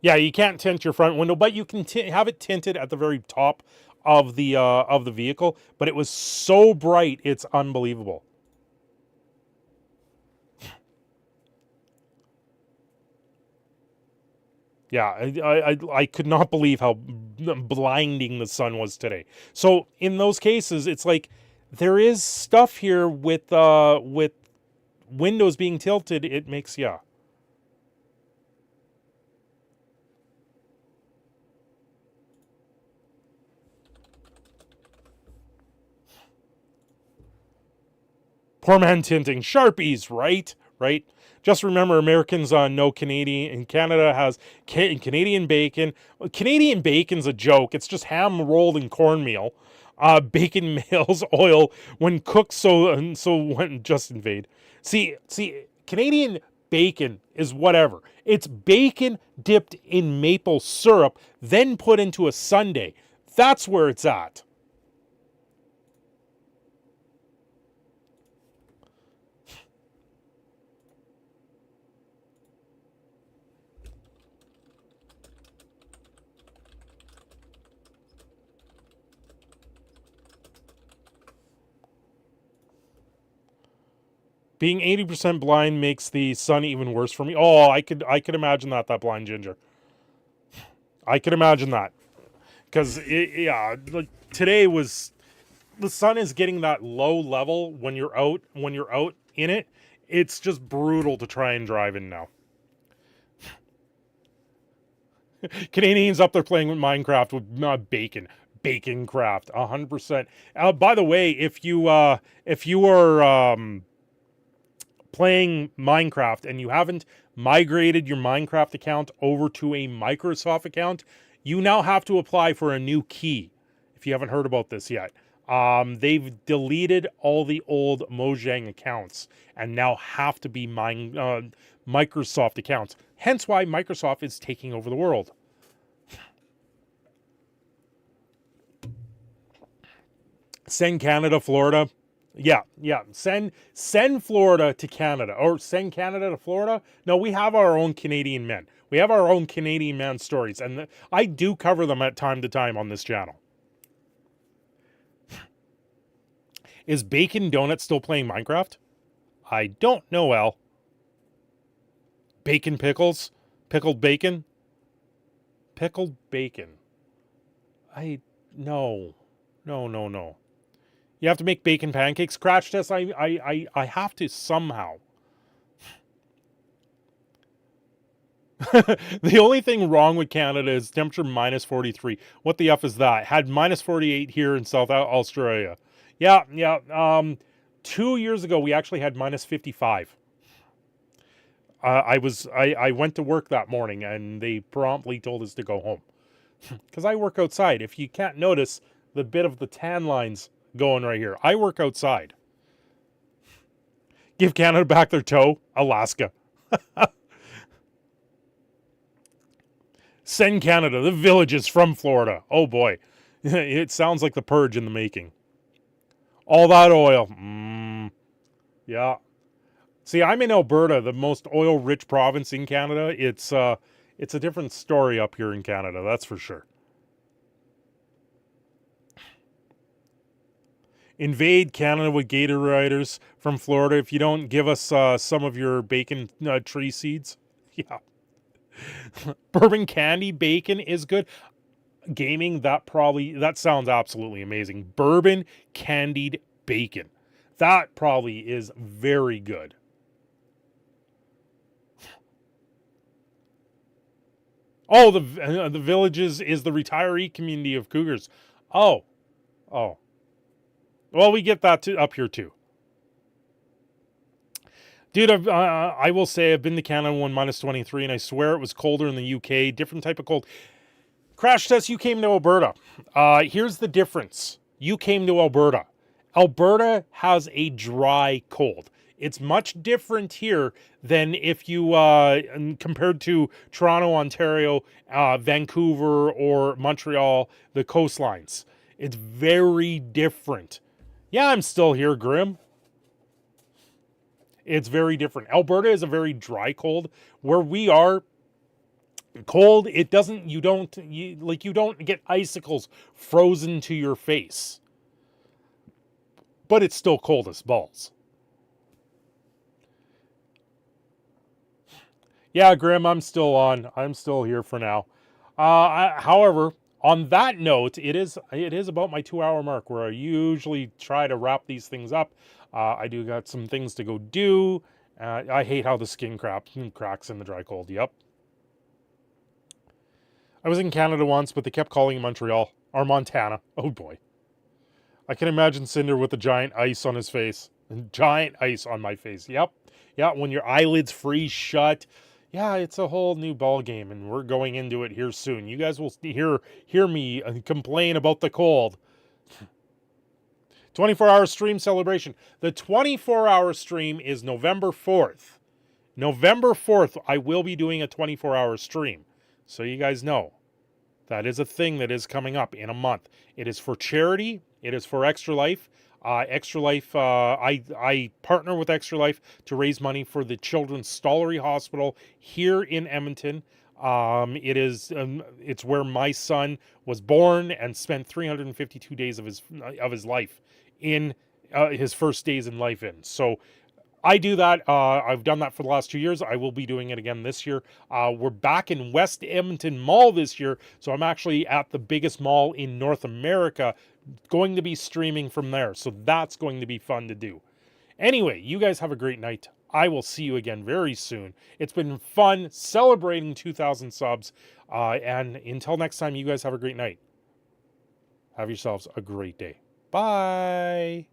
Yeah, you can't tint your front window, but you can have it tinted at the very top of the vehicle. But it was so bright, it's unbelievable. Yeah, I could not believe how blinding the sun was today. So in those cases, it's like there is stuff here with windows being tilted. It makes, yeah. Poor man tinting. Sharpies, right? Right? Just remember, Americans know Canadian, and Canada has Canadian bacon. Canadian bacon's a joke. It's just ham rolled in cornmeal. Bacon males oil when cooked, so when just invade. See, Canadian bacon is whatever. It's bacon dipped in maple syrup, then put into a sundae. That's where it's at. Being 80% blind makes the sun even worse for me. Oh, I could imagine that blind ginger. I could imagine that. Because, yeah, like today was... The sun is getting that low level when you're out in it. It's just brutal to try and drive in now. Canadians up there playing with Minecraft with bacon craft, 100%. By the way, if you are playing Minecraft and you haven't migrated your Minecraft account over to a Microsoft account, you now have to apply for a new key. If you haven't heard about this yet, they've deleted all the old Mojang accounts and now have to be Microsoft accounts. Hence why Microsoft is taking over the world. Send Canada, Florida. Yeah. Send Florida to Canada, or send Canada to Florida. No, we have our own Canadian men. We have our own Canadian man stories, and I do cover them at time to time on this channel. Is Bacon Donut still playing Minecraft? I don't know, Al. Bacon pickles? Pickled bacon? Pickled bacon. No. You have to make bacon pancakes. Crash test, I have to somehow. The only thing wrong with Canada is temperature minus 43. What the F is that? Had minus 48 here in South Australia. Yeah. 2 years ago, we actually had minus 55. I went to work that morning, and they promptly told us to go home. Because I work outside. If you can't notice the bit of the tan lines going right here, I work outside. Give Canada back their toe, Alaska. Send Canada, the villages from Florida. Oh boy, it sounds like the purge in the making. All that oil. Yeah. See, I'm in Alberta, the most oil-rich province in Canada. It's a different story up here in Canada, that's for sure. Invade Canada with gator riders from Florida if you don't give us some of your bacon tree seeds. Yeah. Bourbon candy bacon is good. Gaming, that sounds absolutely amazing. Bourbon candied bacon. That probably is very good. Oh, the villages is the retiree community of cougars. Oh. Well, we get that up here too. Dude, I will say I've been to Canada when minus 23, and I swear it was colder in the UK. Different type of cold. Crash test, you came to Alberta. Here's the difference. You came to Alberta. Alberta has a dry cold. It's much different here than if you, compared to Toronto, Ontario, Vancouver, or Montreal, the coastlines. It's very different. Yeah, I'm still here, Grim. It's very different. Alberta is a very dry cold. Where we are, cold, you don't get icicles frozen to your face. But it's still cold as balls. Yeah, Grim, I'm still on. I'm still here for now. However, on that note, it is about my 2-hour mark where I usually try to wrap these things up. I do got some things to go do. I hate how the skin cracks in the dry cold. Yep. I was in Canada once, but they kept calling it Montreal or Montana. Oh boy. I can imagine Cinder with the giant ice on his face. Giant ice on my face. Yep. Yeah, when your eyelids freeze shut. Yeah, it's a whole new ball game, and we're going into it here soon. You guys will hear me complain about the cold. 24-hour stream celebration. The 24-hour stream is November 4th. November 4th, I will be doing a 24-hour stream. So you guys know. That is a thing that is coming up in a month. It is for charity. It is for Extra Life. Extra Life, I partner with Extra Life to raise money for the Children's Stollery Hospital here in Edmonton. It's where my son was born and spent 352 days of his life in his first days in life in. So I do that. I've done that for the last 2 years. I will be doing it again this year. We're back in West Edmonton Mall this year, so I'm actually at the biggest mall in North America, going to be streaming from there. So that's going to be fun to do. Anyway, you guys have a great night. I will see you again very soon. It's been fun celebrating 2,000 subs. And until next time, you guys have a great night. Have yourselves a great day. Bye.